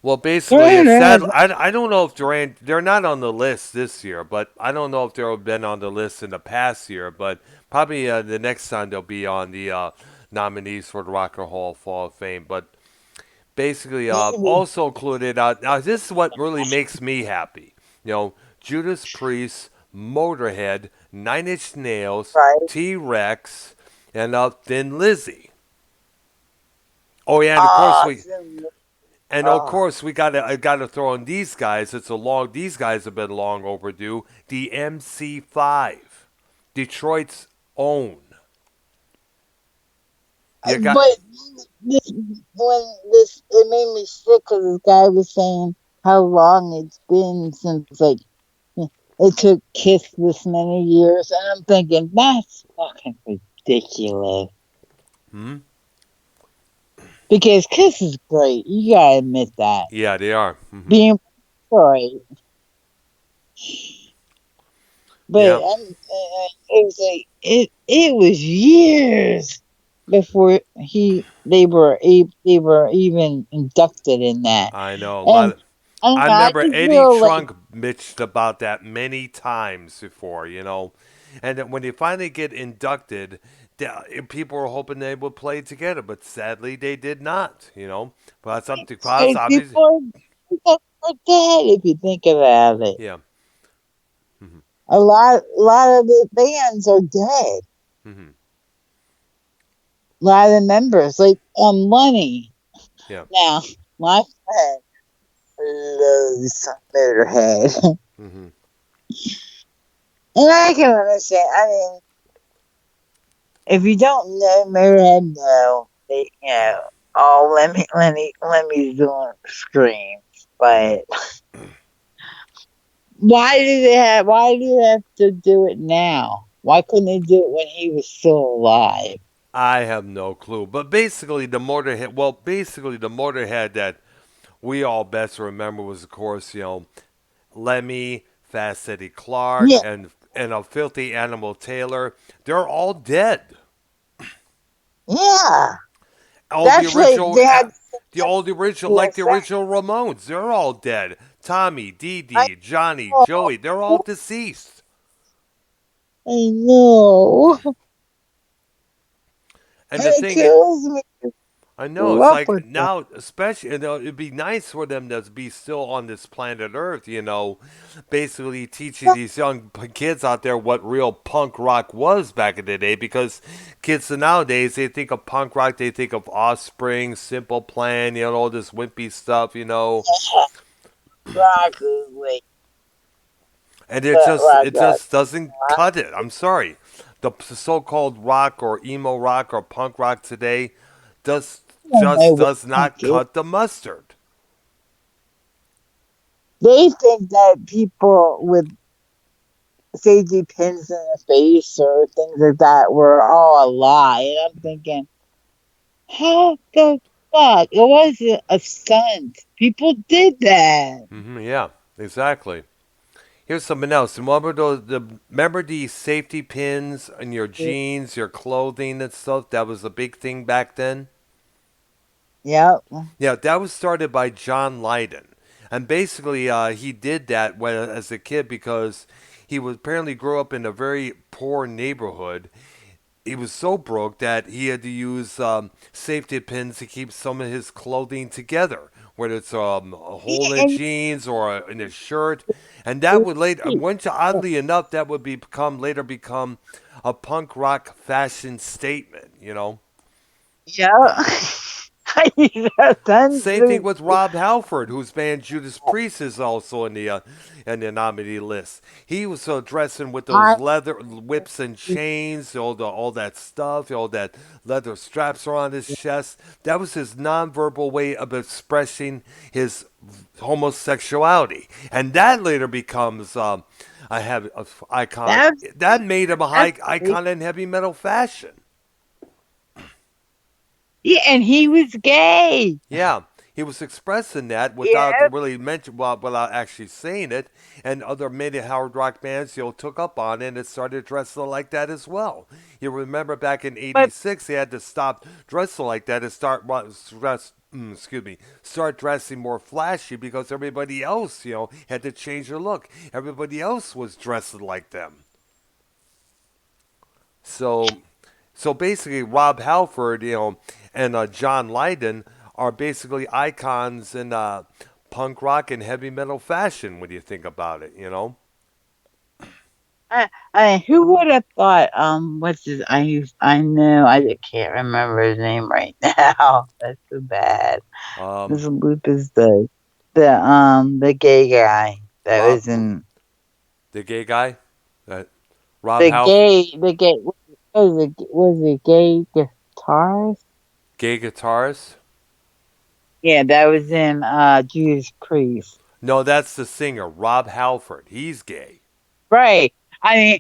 Well, basically, it's sad. They're I don't know if they're not on the list this year, but I don't know if they've been on the list in the past year, but probably the next time they'll be on the nominees for the Rock and Roll Hall of Fame. But basically, also included, now this is what really makes me happy. Judas Priest, Motorhead, Nine Inch Nails, right. T Rex, and Thin Lizzy. Oh yeah, and of course Ah, we And of course, we got to I got to throw in these guys. These guys have been long overdue. The MC5, Detroit's own. You got but this when this it made me sick because this guy was saying how long it's been since like It took Kiss this many years, and I'm thinking that's fucking ridiculous. Hmm. Because Kiss is great. You gotta admit that. Yeah, they are. Hmm. Being sorry, but Yeah, it was like it was years before they were even inducted in that, I know. A lot and of. I don't I know. I remember just Eddie feel like Trunk bitched about that many times before, and then when they finally get inducted, people were hoping they would play together, but sadly they did not. But that's up to Claus, obviously. people are dead if you think about it. Yeah. Hmm. A lot of the bands are dead. Hmm. A lot of the members, like Money. Yeah. Now, my friend loves Motorhead. Hmm. And I can understand. I mean, if you don't know Motorhead, no, oh, let me doing screams. Hmm. But why do they have to do it now? Why couldn't they do it when he was still alive? I have no clue. But basically the Motorhead that we all best remember was, of course, Lemmy, Fast Eddie Clark, Yeah, and a filthy animal Taylor. They're all dead. yeah. All the That's like original, they had all the original, the like the effect. original Ramones. They're all dead. Tommy, Dee I Dee, Johnny, know. Joey. They're all deceased. I know. And And the it thing kills me. I know Grew it's up like with them. now, especially it'd be nice for them to be still on this planet Earth. Basically teaching these young kids out there what real punk rock was back in the day. Because kids nowadays they think of punk rock, they think of Offspring, Simple Plan, all this wimpy stuff. Rock away. And it But just rock it God. just doesn't cut it. I'm sorry, the so-called rock or emo rock or punk rock today does I don't know just what does punk not is. cut the mustard. They think that people with safety pins in their face or things like that were all a lie. And I'm thinking, how the fuck? It wasn't a stunt. People did that. Yeah, exactly. Here's something else. Remember the safety pins in your jeans, your clothing and stuff? That was a big thing back then. Yep. Yeah, that was started by John Lydon, and basically he did that as a kid because he was apparently grew up in a very poor neighborhood. He was so broke that he had to use safety pins to keep some of his clothing together, whether it's a hole Yeah, in and jeans or in his shirt, and that would later, oddly enough, that would later become a punk rock fashion statement. yeah. I've done Same thing with Rob Halford, whose band Judas Priest is also in the nominee list. He was dressing with those I leather whips and chains, all that stuff, all that leather straps around his chest. That was his nonverbal way of expressing his homosexuality, and that later becomes I have a iconic. that's That made him a that's high icon in heavy metal fashion. yeah, and he was gay. Yeah, he was expressing that without Yeah, really without actually saying it, and other many hard rock bands, took up on it and started dressing like that as well. You remember back in but '86, they had to stop dressing like that and start dressing more flashy because everybody else, had to change their look. Everybody else was dressing like them. So, so basically, Rob Halford, and John Lydon are basically icons in punk rock and heavy metal fashion. When you think about it. who would have thought? What's his? I know I can't remember his name right now. That's so bad. Um, This loop is the gay guy that Rob, was in the gay guy, Rob Halford, the gay was it gay guitarist? gay guitarist. Yeah, that was in Judas Priest. No, that's the singer, Rob Halford. He's gay. Right. I mean,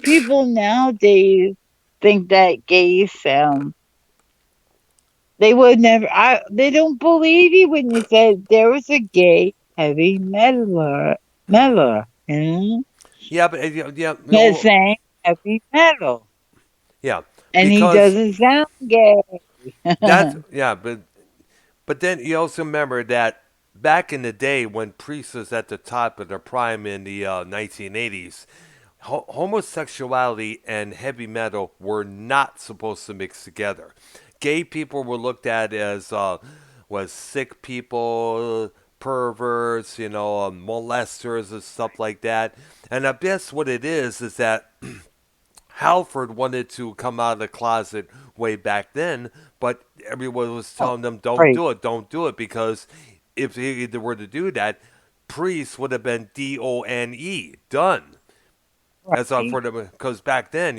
people nowadays think that gays they would never they don't believe you when you said there was a gay heavy metaler, Yeah, but yeah, that sang heavy metal. yeah, And he because doesn't sound gay. that's yeah, but then you also remember that back in the day when Priest was at the top of their prime in the 1980s, homosexuality and heavy metal were not supposed to mix together. Gay people were looked at as was sick people, perverts, molesters and stuff like that. And I guess what it is that Halford wanted to come out of the closet way back then, but everyone was Oh, telling them, right, don't do it, because if he were to do that, Priest would have been Done, done. As right. for them, because back then,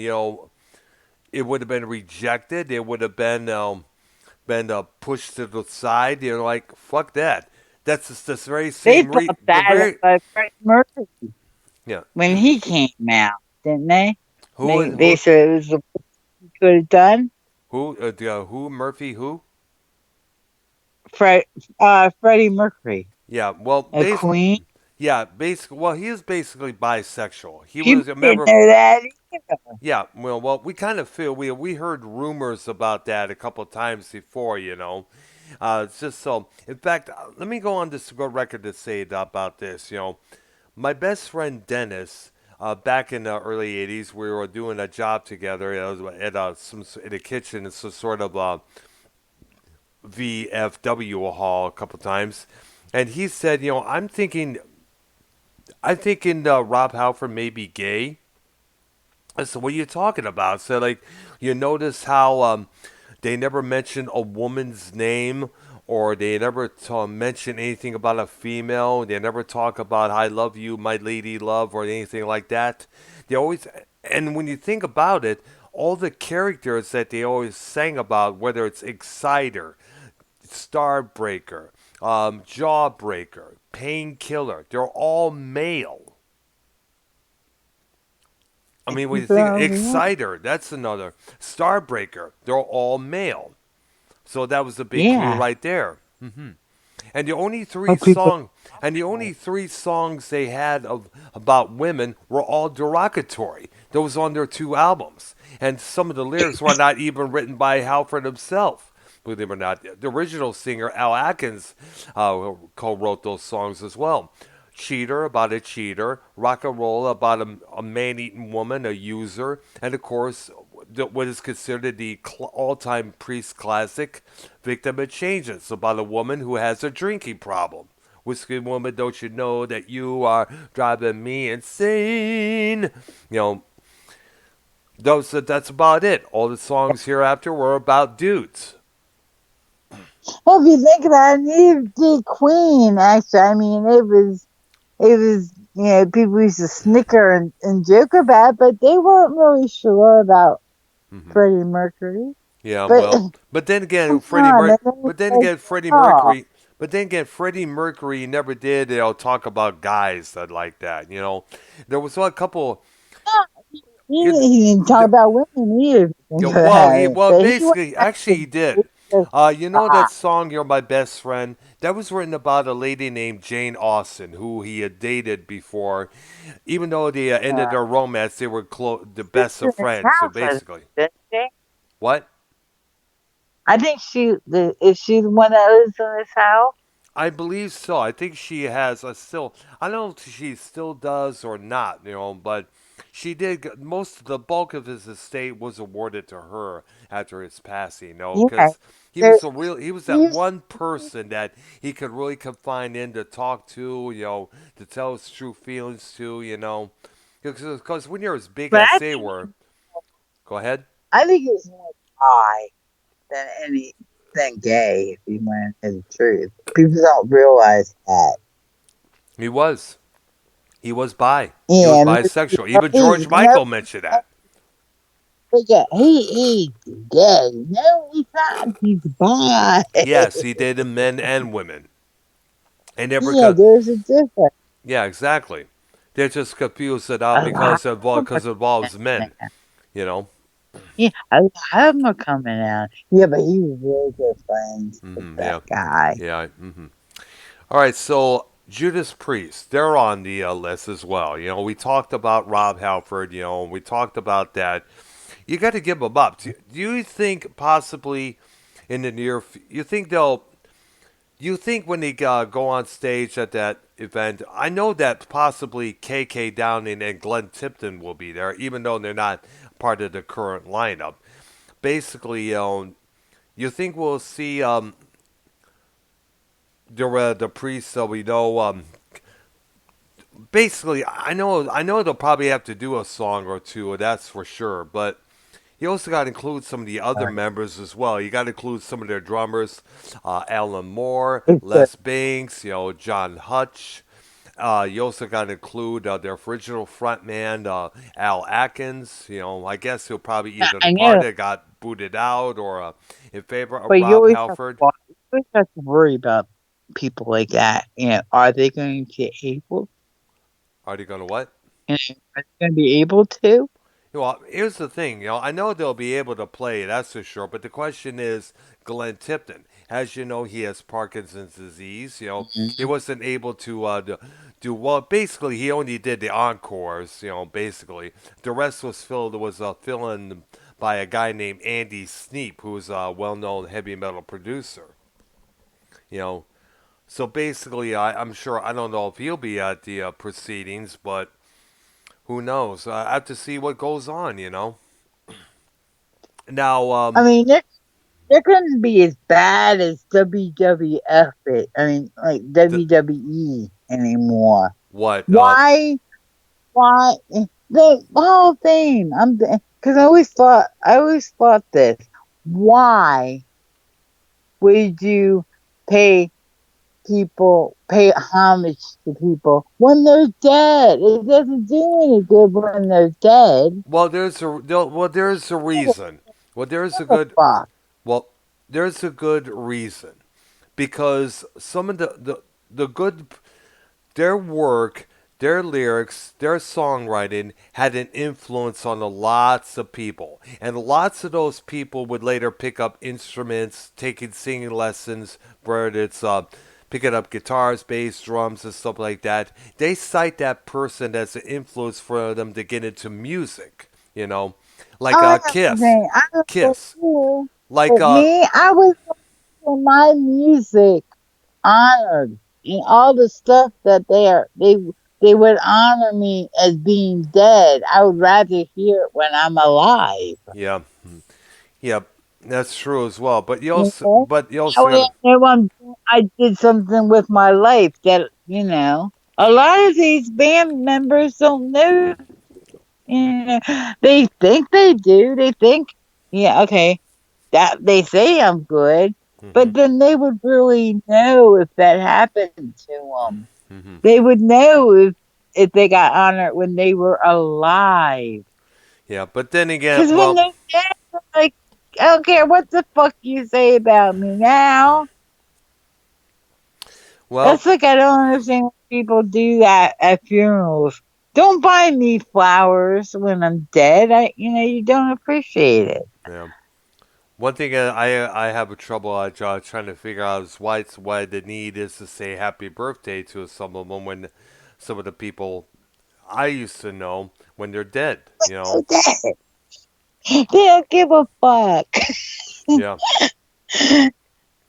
it would have been rejected. It would have been pushed to the side. Like fuck that. That's just the very They same thought the that very about Freddie Mercury yeah. when he came out, didn't they? Who They who said it was the best he could have done. who Murphy who? Fred, Freddie Mercury, Yeah, well, a queen. yeah, basically, well, he is basically bisexual. He People was a didn't member of, know that either. yeah, well, we kind of feel we heard rumors about that a couple of times before. It's just so. In fact, let me go on this go record to say about this. My best friend Dennis. Back in the early '80s, we were doing a job together. It was at in a kitchen. It's a sort of VFW hall a couple times, and he said, I'm thinking Rob Halford may be gay. I said, what are you talking about? So, like, you notice how they never mention a woman's name, or they never mention anything about a female. They never talk about "I love you, my lady love" or anything like that. They always, and when you think about it, all the characters that they always sang about, whether it's Exciter, Starbreaker, Jawbreaker, Painkiller, they're all male. I mean, when you think Exciter, that's another. Starbreaker, they're all male. So that was a big clue Yeah. right there. And the only Or three people. song and the only three songs they had of about women were all derogatory. Those on their two albums. And some of the lyrics were not even written by Halford himself. Believe it or not, the original singer Al Atkins co-wrote those songs as well. Cheater about a cheater, rock and roll about a man-eating woman, a user, and of course, what is considered the all-time Priest classic, "Victim of Changes," about a woman who has a drinking problem. Whiskey woman, don't you know that you are driving me insane? You know, that's about it. All the songs hereafter were about dudes. Well, if you think about it, neither did Queen. Actually, I mean, it was people used to snicker and joke about, it, but they weren't really sure about Hmm. Freddie Mercury. Yeah, But well, but then again, come on, and then But it's then like, again, Freddie oh, Mercury. But then again, Freddie Mercury never did, talk about guys that like that. There was a couple. It, he didn't talk the, about women either. If you think well, about it, but he was basically, actually, he did. just You know that hot. song "You're My Best Friend"? That was written about a lady named Jane Austen, who he had dated before. Even though they ended their romance, they were the She's best in of his friends. So house, I think, basically, didn't she? what? I think is she the one that lives in his house? I believe so. I think she has a still. I don't know if she still does or not. But she did. Most of the bulk of his estate was awarded to her after his passing. Yeah, Because he there, was a real. He was that he's one person that he could really confine in to talk to. To tell his true feelings to. Because when you're as big but as they were, go ahead. I think he was more bi than anything gay. If you want to know the truth, people don't realize that. He was. He was bi. He was Yeah, bisexual. Even George Michael mentioned that. yeah, he's gay. No, he's not. He's bi. Yes, he dated men and women. And never Yeah, could. there's a difference. Yeah, exactly. They're just confused it out A lot because it, of them are because it involves coming men. out. You know. Yeah, a lot of them are coming out. Yeah, but he was really good friends with that Yeah. guy. Yeah. All right. So Judas Priest, they're on the list as well. We talked about Rob Halford. We talked about that. You got to give them up. Do you think possibly in the you think they'll you think when they go on stage at that event, I know that possibly KK Downing and Glenn Tipton will be there, even though they're not part of the current lineup. Basically, you think we'll see the priests, so we know. Basically, I know they'll probably have to do a song or two, that's for sure. But you also got to include some of the other Right. members as well. You got to include some of their drummers, Alan Moore, It's Les Banks, John Hutch. You also got to include their original frontman, Al Atkins. I guess he'll probably either I know, departed, got booted out, or in favor of but you Rob always have to, Halford. you always have to worry about people like that. Are they going to able? Are they going to what? Are they going to be able to? Well, here's the thing. I know they'll be able to play, that's for sure. But the question is, Glenn Tipton. As you know, he has Parkinson's disease. He Mhm. wasn't able to do well. Basically, he only did the encores. Basically, the rest was filling by a guy named Andy Sneap, who's a well-known heavy metal producer. You know, so basically, I'm sure I don't know if he'll be at the proceedings, but who knows? I have to see what goes on. Now, I mean, they're going to be as bad as WWF. I mean, like the WWE anymore. what? Why? Why the whole thing? Because I always thought this. Why would you pay pay homage to people when they're dead? It doesn't do any good when they're dead. There's a reason. Well, there's a What the good fuck? well, there's a good reason because some of the good their work, their lyrics, their songwriting had an influence on lots of people. And lots of those people would later pick up instruments, taking singing lessons, where it's picking up guitars, bass, drums, and stuff like that. They cite that person as an influence for them to get into music, like Oh, that's the Kiss. thing. I don't know Kiss. you, Like, but me, I was for my music honored and all the stuff that they would honor me as being dead. I would rather hear it when I'm alive. yeah, yeah, that's true as well. But you You also, know? but you That also way got to. I know I did something with my life that, a lot of these band members don't know. They think they do. They think, yeah, okay, that they say I'm good, Hmm. but then they would really know if that happened to them. Hmm. They would know if they got honored when they were alive. Yeah, but then again, Because when well, they're dead, they're like, I don't care what the fuck you say about me now. well, That's like I don't understand when people do that at funerals. Don't buy me flowers when I'm dead. You don't appreciate it. yeah. One thing I have a trouble trying to figure out is why the need is to say happy birthday to some of them when some of the people I used to know when they're dead. They're dead. They don't give a fuck. Yeah.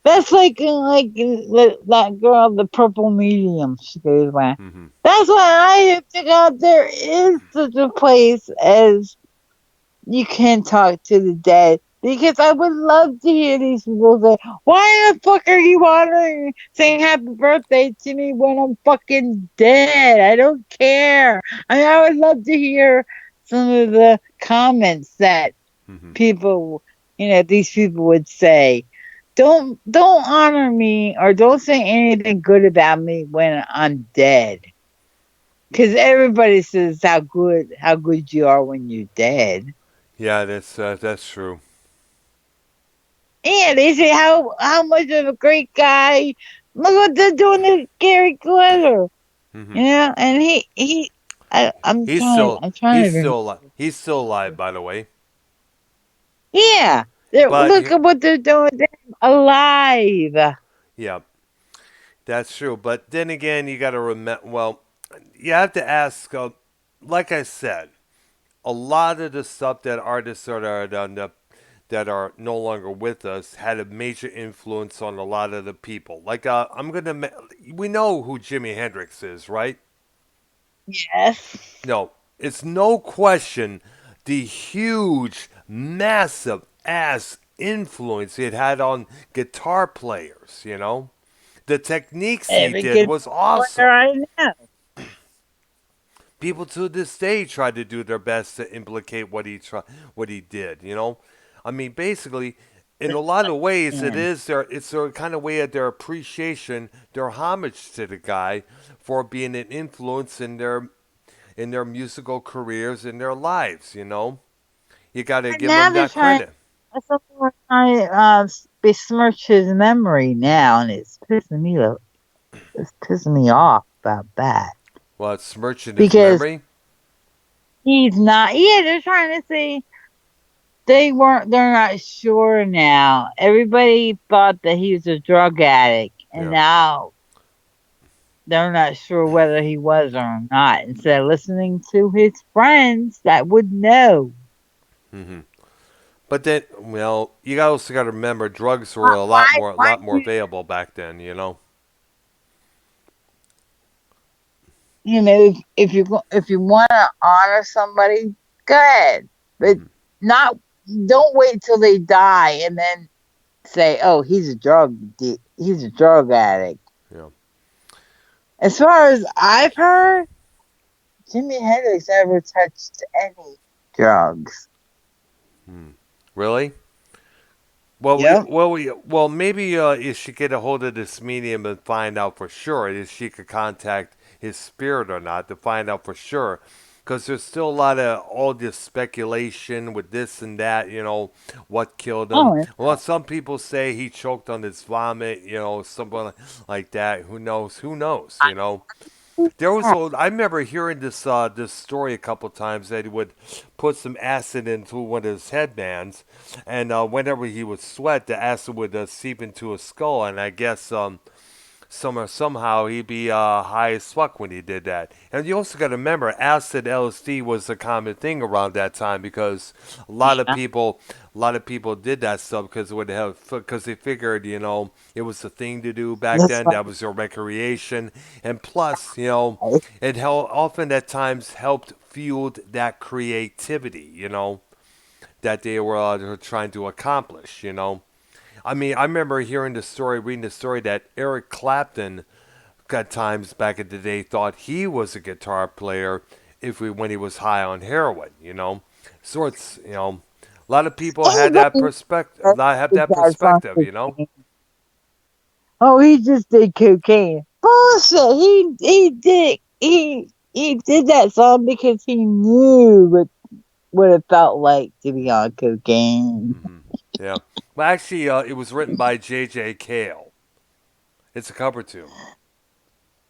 That's that girl, the purple medium. She goes by. Hmm. That's why I think out there is such a place as you can talk to the dead. Because I would love to hear these people say, "Why the fuck are you honoring saying happy birthday to me when I'm fucking dead? I don't care." I would love to hear some of the comments that Hmm. people, these people would say, don't honor me or don't say anything good about me when I'm dead. Because everybody says how good you are when you're dead. Yeah, that's true. Yeah, they say how much of a great guy. Look what they're doing to Gary Glitter. Hmm. And he He's still I'm trying to remember. he's still alive, by the way. Yeah, But look at what they're doing. They're alive. yeah, that's true. But then again, you got to remember. Well, you have to ask. Like I said, a lot of the stuff that artists that are no longer with us had a major influence on a lot of the people. Like we know who Jimi Hendrix is, right? Yes. No, it's no question the huge, massive ass influence it had on guitar players. The techniques he Every did good was player awesome. I know. People to this day try to do their best to implicate what he did. I mean, basically, in a lot of ways, Man, it's their kind of way of their appreciation, their homage to the guy for being an influence in their musical careers in their lives. You got to but give now them they're that trying. credit. Some people are trying to besmirch his memory now, and it's pissing me off about that Well, it's smirching his because memory. he's not. Yeah, they're trying to say they weren't. They're not sure now. Everybody thought that he was a drug addict, and Yeah. now they're not sure whether he was or not. Instead of listening to his friends that would know. hmm But then, well, you also got to remember, drugs were Why? a Why lot more do available back then. you know? If you want to honor somebody, go ahead, but hmm not. Don't wait till they die and then say, "Oh, he's a drug addict." Yeah. As far as I've heard, Jimi Hendrix never touched any drugs. Hmm. Really? Yep. Maybe if she get a hold of this medium and find out for sure if she could contact his spirit or not to find out for sure, because there's still a lot of all this speculation with this and that. What killed him? Oh, Well, some people say he choked on his vomit. Something like that. Who knows? Who knows? There was I remember hearing this story a couple times that he would put some acid into one of his headbands, and whenever he would sweat, the acid would seep into his skull, and I guess somehow he'd be high as fuck when he did that. And you also got to remember, acid LSD was a common thing around that time because yeah. a lot of people did that stuff because it would have because they figured it was the thing to do back That's then. That was their recreation, and plus right. often at times helped fueled that creativity. That they were trying to accomplish. I mean, I remember reading the story that Eric Clapton, at times back in the day, thought he was a guitar player when he was high on heroin. So it's a lot of people had that Anybody perspective. that Have did that that song perspective. cocaine. Oh, he just did cocaine. Bullshit. He did that song because he knew what it felt like to be on cocaine. Yeah. Well, actually, it was written by J.J. Cale. It's a cover tune.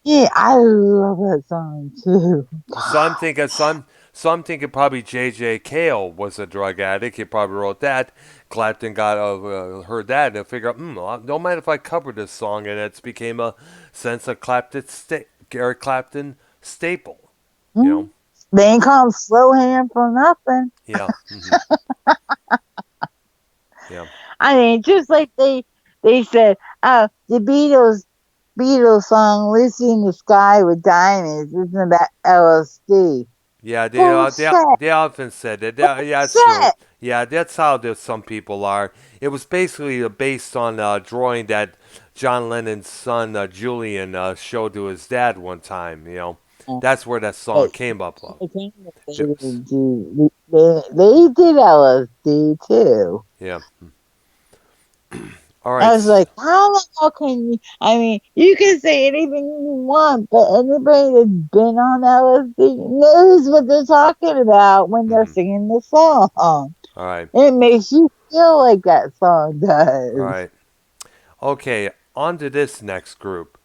Yeah, I love that song too. Some think some think it probably J.J. Cale was a drug addict. He probably wrote that. Clapton got heard that and figured, don't mind if I cover this song, and it's became a sense of Gary Clapton staple. You know, Mm. They ain't call him slow hand for nothing. yeah, yeah, I mean, just like they said, oh, the Beatles song "Lucy in the Sky with Diamonds" isn't about LSD. yeah. Bullshit. They often said that. Yeah, that's true. Bullshit. Yeah, that's how some people are. It was basically based on a drawing that John Lennon's son Julian showed to his dad one time. That's where that song But came up of. I think that It was, they did LSD too. yeah. All right. I was like, how the hell can you? I mean, you can say anything you want, but anybody that's been on LSD knows what they're talking about when they're Mm-hmm. singing the song. All right. It makes you feel like that song All does. right. Okay. On to this next group,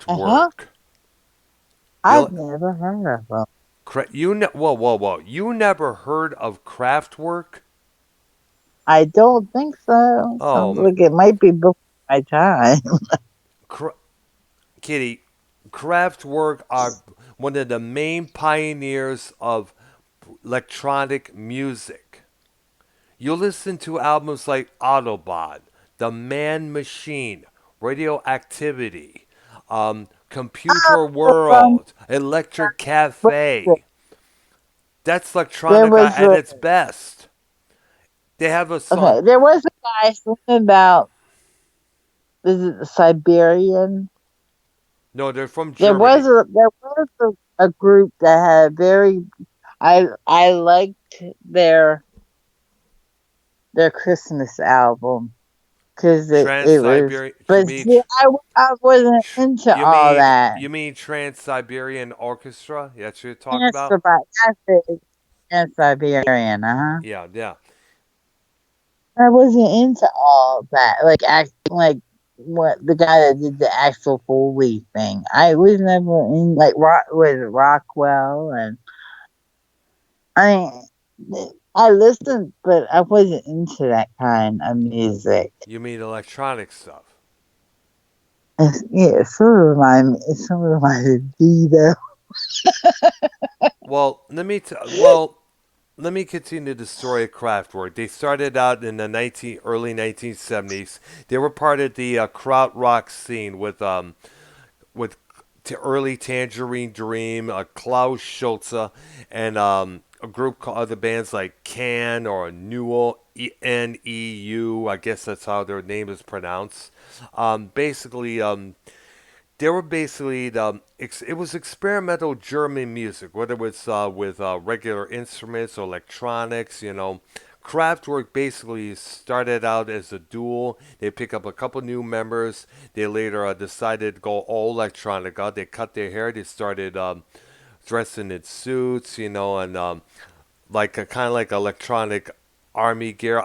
Uh huh. Kraftwerk. You I've never heard of them. whoa, whoa, whoa! You never heard of Kraftwerk? I don't think so. Oh, Sounds like it might be before my time. Kra- Kitty, Kraftwerk are one of the main pioneers of electronic music. You listen to albums like Autobot, The Man Machine, Radioactivity, Computer Um, World, Electric Cafe. That's there electronica was at a its best. They have a song. okay. There was a guy something about is it the Siberian? No, they're from Germany. There was a group that had very I liked their Christmas album because Trans it was Siberian. but see, I wasn't into all that. You mean Trans Siberian Orchestra? That's what you're talking Trans about? Siberian, uh-huh. Yeah, yeah. I wasn't into all that. Like what the guy that did the Axel Foley thing. I was never in like rock with Rockwell and I I listened but I wasn't into that kind of music. You mean electronic stuff? Yeah, it sort of reminded me though. Well, well, let me continue the story of Kraftwerk. They started out in the early 1970s. They were part of the krautrock scene with early Tangerine Dream, Klaus Schulze, and a group called other bands like Can or Newell, Neu. I guess that's how their name is pronounced. Basically, they were basically it was experimental German music, whether it was with regular instruments or electronics. Kraftwerk basically started out as a duo. They pick up a couple new members. They later decided to go all electronica. They cut their hair. They started dressing in suits, and like a kind of like electronic army gear.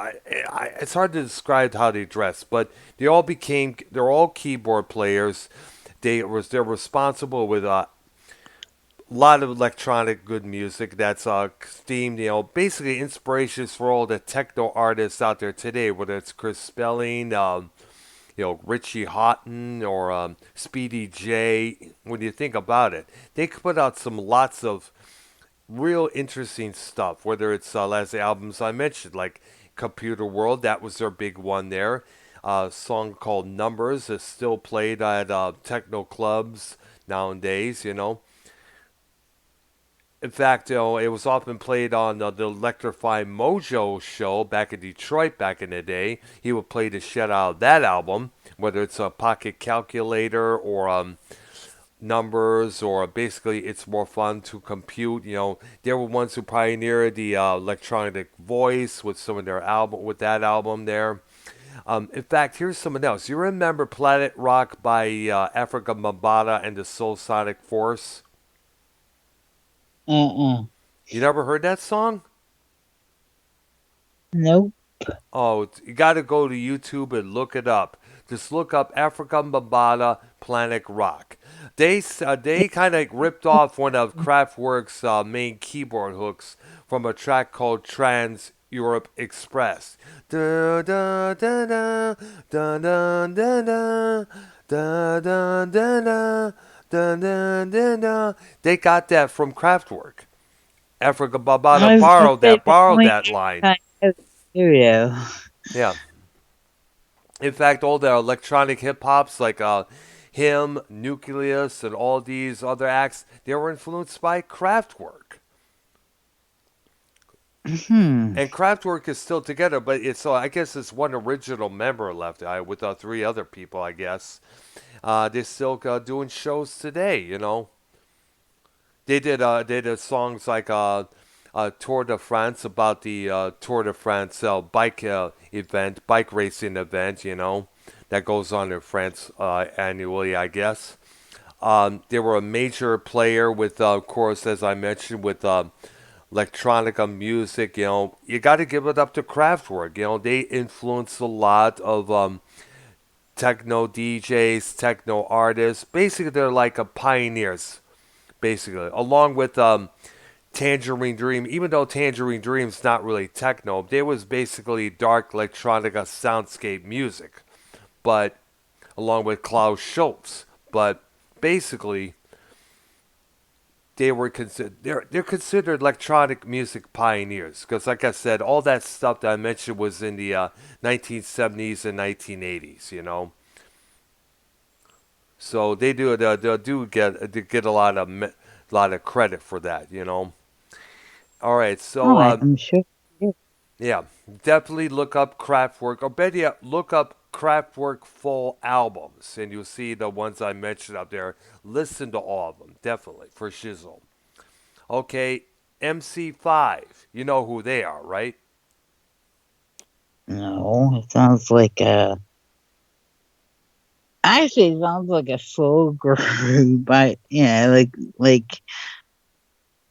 It's hard to describe how they dress, but they're all keyboard players. They're responsible with a lot of electronic good music that's themed, basically inspirations for all the techno artists out there today, whether it's Chris Spelling, Richie Houghton or Speedy J. When you think about it, they could put out some lots of real interesting stuff. Whether it's last albums I mentioned, like Computer World, that was their big one there. A song called Numbers is still played at techno clubs nowadays. In fact, it was often played on the Electrify Mojo show back in Detroit back in the day. He would play the shit out of that album, whether it's a pocket calculator or numbers, or basically it's more fun to compute. They were ones who pioneered the electronic voice with some of their album with that album there. In fact, here's something else. You remember Planet Rock by Africa Mabata and the Soul Sonic Force? Mm-mm. You never heard that song? Nope. Oh, you got to go to YouTube and look it up. Just look up Africa Mabata Planet Rock. They kind of ripped off one of Kraftwerk's main keyboard hooks from a track called Trans Europe Express. Da da da da da da da da da da da da da da da. They got that from Kraftwerk. Africa Bambaataa I was gonna say the borrowed only that line. kind of stereo. Yeah. In fact, all the electronic hip hops like him, Nucleus, and all these other acts, they were influenced by Kraftwerk. Hmm. And Kraftwerk is still together, but it's I guess it's one original member left with three other people. I guess they're still doing shows today. They did songs like Tour de France about the Tour de France bike racing event. That goes on in France annually, I guess. They were a major player with, of course, as I mentioned, with electronica music. You got to give it up to Kraftwerk. They influenced a lot of techno DJs, techno artists. Basically, they're like a pioneers basically, along with Tangerine Dream. Even though Tangerine Dream's not really techno, they was basically dark electronica soundscape music, but along with Klaus Schultz. But basically, they're considered electronic music pioneers because, like I said, all that stuff that I mentioned was in the 1970s and 1980s. So they do get a lot of credit for that. All right, Oh, so I'm sure. yeah, definitely look up Kraftwerk, or better yet, look up Kraftwerk full albums, and you'll see the ones I mentioned up there. Listen to all of them, definitely for shizzle. Okay, MC5, you know who they are, right? No, it sounds like a. Actually, it sounds like a soul group, but like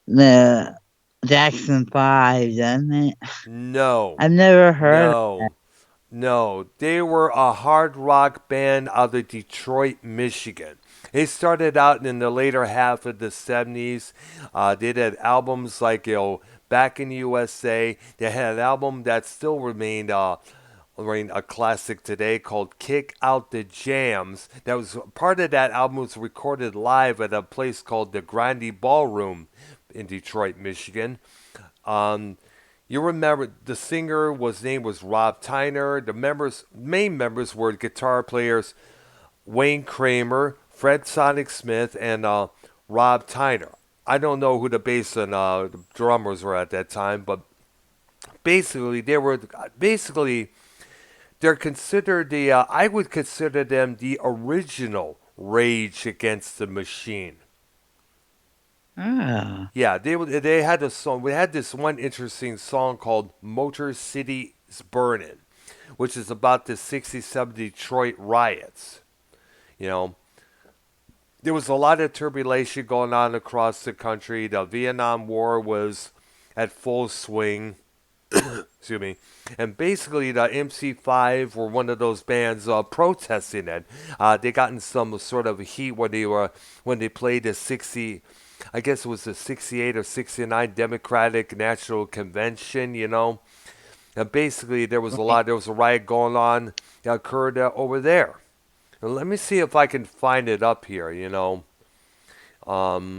the Jackson Five, doesn't it? No, I've never heard of that. no, no. They were a hard rock band out of Detroit, Michigan. They started out in the later half of the 70s. They did albums like, Back in the USA. They had an album that still remained a classic today called Kick Out the Jams. That was part of that album was recorded live at a place called the Grandy Ballroom in Detroit, Michigan. Um, you remember the singer was name was Rob Tyner. The main members were guitar players Wayne Kramer, Fred Sonic Smith, and Rob Tyner. I don't know who the bass and the drummers were at that time, but basically they're considered I would consider them the original Rage Against the Machine. Ah, Yeah, they had a song. We had this one interesting song called "Motor City's Burning," which is about the '67 Detroit riots. You know, there was a lot of turbulence going on across the country. The Vietnam War was at full swing. Excuse me. And basically, the MC5 were one of those bands protesting it. They got in some sort of heat when they played the 60. I guess it was the 68 or 69 Democratic National Convention. And basically, right. there was a riot going on that occurred over there. And let me see if I can find it up here.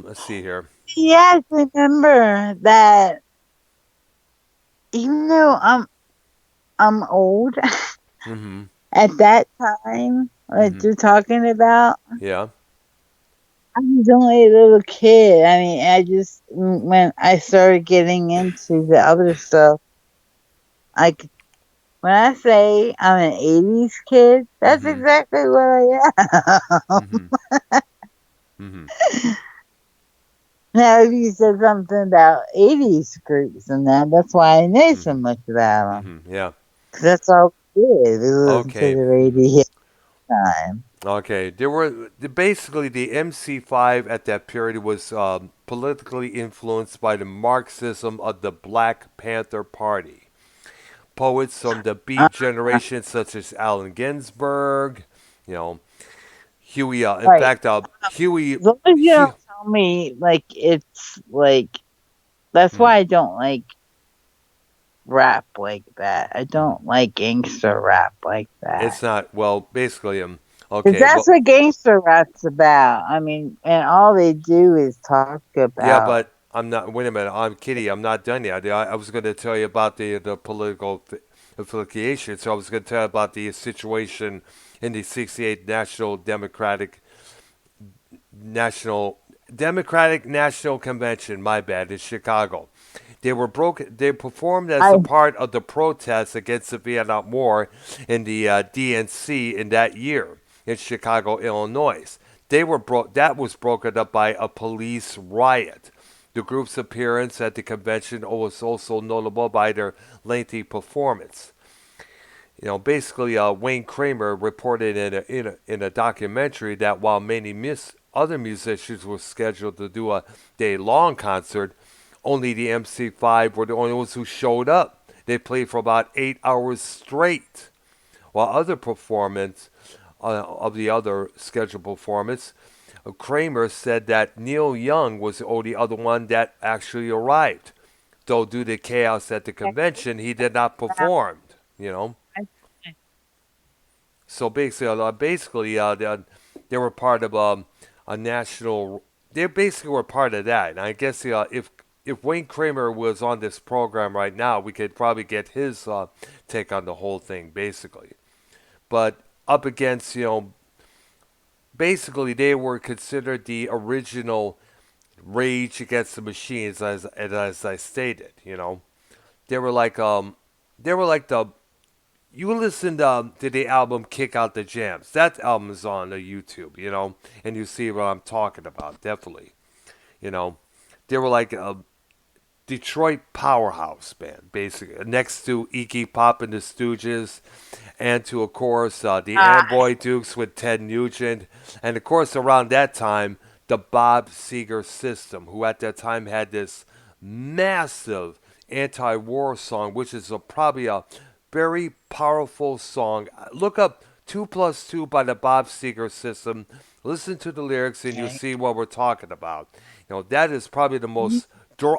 Let's see here. Yes, remember that. Even though I'm old, Mm-hmm. at that time, what Mm-hmm. you're talking about, Yeah. I was only a little kid. I mean, I just when I started getting into the other stuff, like when I say I'm an '80s kid, that's Mm-hmm. exactly what I am. Mm-hmm. Mm-hmm. Now, if you said something about '80s groups and that's why I know so Mm-hmm. much about them. Mm-hmm. Yeah. Because that's all we did. We listened to Okay. the Mm-hmm. radio time. Okay, basically the MC5 at that period was politically influenced by the Marxism of the Black Panther Party. Poets from the Uh, Beat generation, such as Allen Ginsberg, you know, Huey. In right. fact, Huey. As long as you He, don't tell me, like, it's like, that's mm, why I don't like rap like that. I mhm. don't like gangster rap like that. It's not well. Basically, Because okay, that's well, what gangster rap's about. I mean, and all they do is talk yeah, about. but I'm not. Wait a minute, I'm Kitty. I'm not done yet. I was going to tell you about the political affiliation. So I was going to tell you about the situation in the '68 National Democratic National Convention. My bad, in Chicago. They were broken. They performed as I a part of the protests against the Vietnam War in the DNC in that year in Chicago, Illinois. That was broken up by a police riot. The group's appearance at the convention was also notable by their lengthy performance. Basically, Wayne Kramer reported in a documentary that while many other musicians were scheduled to do a day-long concert, only the MC5 were the only ones who showed up. They played for about 8 hours straight, while other performance of the other scheduled performance, Kramer said that Neil Young was the only other one that actually arrived. Though due to chaos at the convention, he did not perform. You know, so they were part of a national. They basically were part of that, and I guess if Wayne Kramer was on this program right now, we could probably get his take on the whole thing, basically. But up against, basically they were considered the original Rage Against the Machines, as I stated. They were like they were like the you listened to the album Kick Out the Jams. That album is on the YouTube, and you see what I'm talking about, definitely. You know, they were like a Detroit powerhouse band, basically, next to Iggy Pop and the Stooges, and to, of course, the Ah, Amboy Dukes with Ted Nugent, and, of course, around that time, the Bob Seger System, who at that time had this massive anti-war song, which is probably a very powerful song. Look up 2 plus 2 by the Bob Seger System. Listen to the lyrics and you'll okay. see what we're talking about. That is probably the You most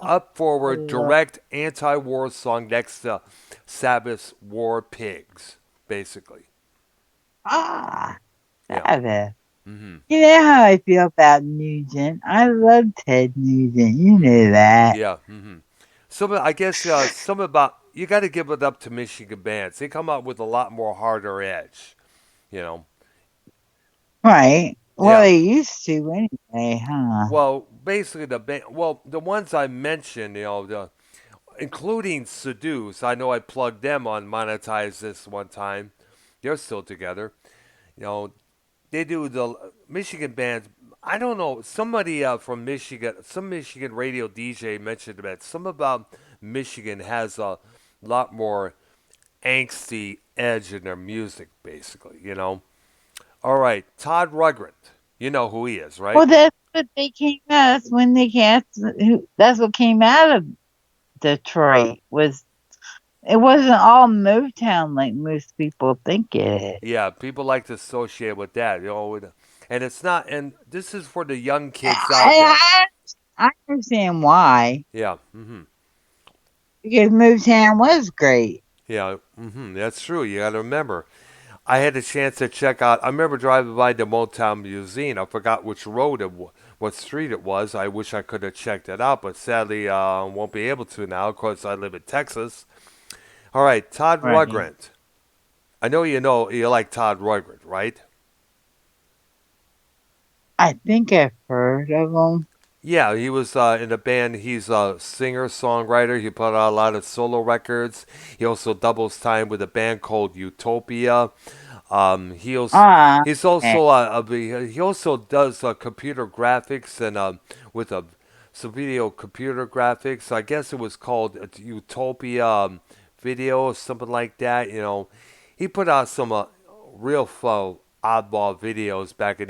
up forward, love- direct anti war song next to Sabbath's War Pigs, basically. Ah, Yeah. Sabbath. Hmm. You know how I feel about Nugent. I love Ted Nugent. You know that. Yeah. Hmm. I guess some about you got to give it up to Michigan bands. They come out with a lot more harder edge. You know. Right. Well, Yeah. they used to anyway, huh? Well, basically the ones I mentioned, including Seduce. I know I plugged them on Monetize this one time. They're still together. You know, they do the Michigan bands. I don't know. Somebody from Michigan, some Michigan radio DJ mentioned that some about Michigan has a lot more angsty edge in their music, basically. All right, Todd Rundgren. You know who he is, right? Well, that's what they came out. That's when they cast. That's what came out of Detroit. Was it wasn't all Motown like most people think it. Yeah, people like to associate with that. And it's not. And this is for the young kids out there. I, I understand why. Yeah. Hmm. Because Motown was great. Yeah. Hmm. That's true. You got to remember. I had a chance to check out. I remember driving by the Motown Museum. I forgot which what street it was. I wish I could have checked it out, but sadly, won't be able to now. Of course, I live in Texas. All right, Todd Right. Rundgren. I know you like Todd Rundgren, right? I think I've heard of them. Yeah, he was in a band. He's a singer songwriter. He put out a lot of solo records. He also doubles time with a band called Utopia. He also, Ah, he's okay. also he also does computer graphics and with some video computer graphics. I guess it was called Utopia Video or something like that. He put out some real fun oddball videos back in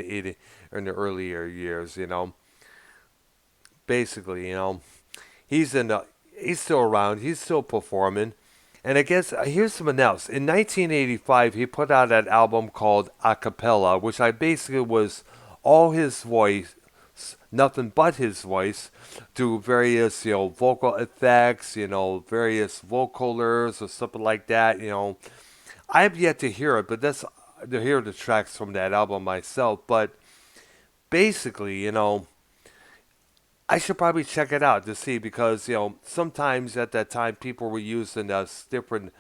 the earlier years. Basically, he's still around. He's still performing. And I guess here's something else. In 1985, he put out an album called Acapella, which I basically was all his voice, nothing but his voice, through various vocal effects, various vocalers or something like that. I have yet to hear it, but that's to hear the tracks from that album myself. But basically, I should probably check it out to see because sometimes at that time people were using different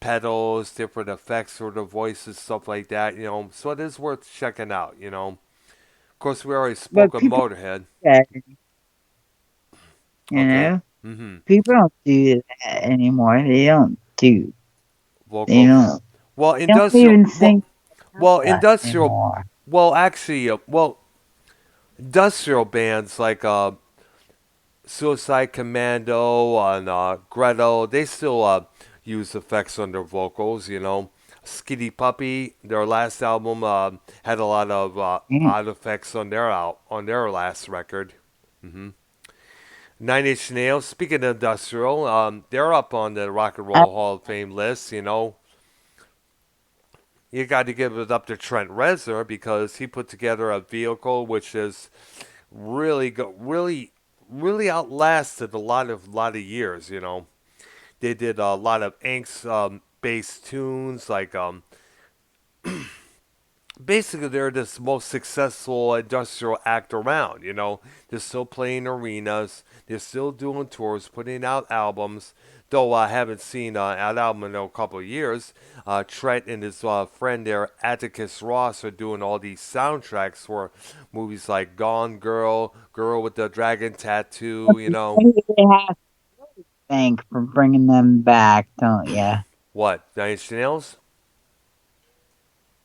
pedals, different effects for the voices, stuff like that. So it is worth checking out. Of course, we already spoke But of people Motorhead. do that, you Okay. know, Mm-hmm. people don't do that anymore. They don't do. They Vocals. don't. Well, They don't industrial. even Well, sing well, industrial. anymore. Well, actually, industrial bands like Suicide Commando and Gretel, they still use effects on their vocals. Skitty Puppy, their last album had a lot of Mm. odd effects on their last record. Hmm. Nine Inch Nails. Speaking of industrial, they're up on the Rock and I, Roll Hall of Fame list. you got to give it up to Trent Reznor because he put together a vehicle which is really outlasted a lot of years. They did a lot of angst based tunes like basically they're the most successful industrial act around. They're still playing arenas, they're still doing tours, putting out albums. Though I haven't seen an album in a couple of years. Trent and his friend there, Atticus Ross, are doing all these soundtracks for movies like Gone Girl, Girl with the Dragon Tattoo. They have to thank for bringing them back, don't you? What? Nine Inch Nails?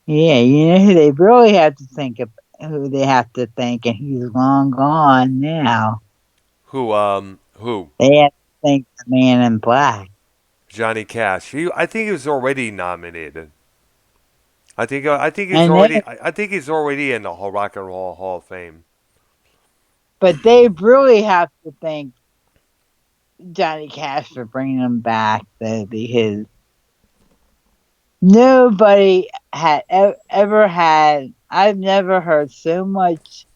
Yeah, you know who they really have to think of, who they have to thank, and he's long gone now. Who? They have to thank the man in black. Johnny Cash. I think he was already nominated. I think he's I know, already I think he's already in the Rock and Roll Hall of Fame. but they really have to thank Johnny Cash for bringing him back, though, because nobody had ever had. I've never heard so much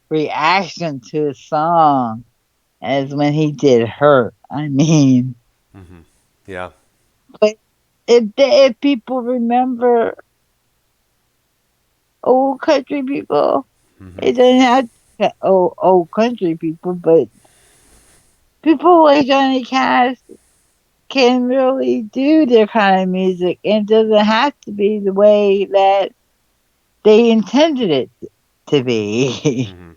reaction to a song as when he did "Hurt." I mean, Hmm. Yeah. but if people remember old country people, Hmm. it doesn't have to be old country people, but people like Johnny Cash can really do their kind of music, and it doesn't have to be the way that they intended it to be. Hmm.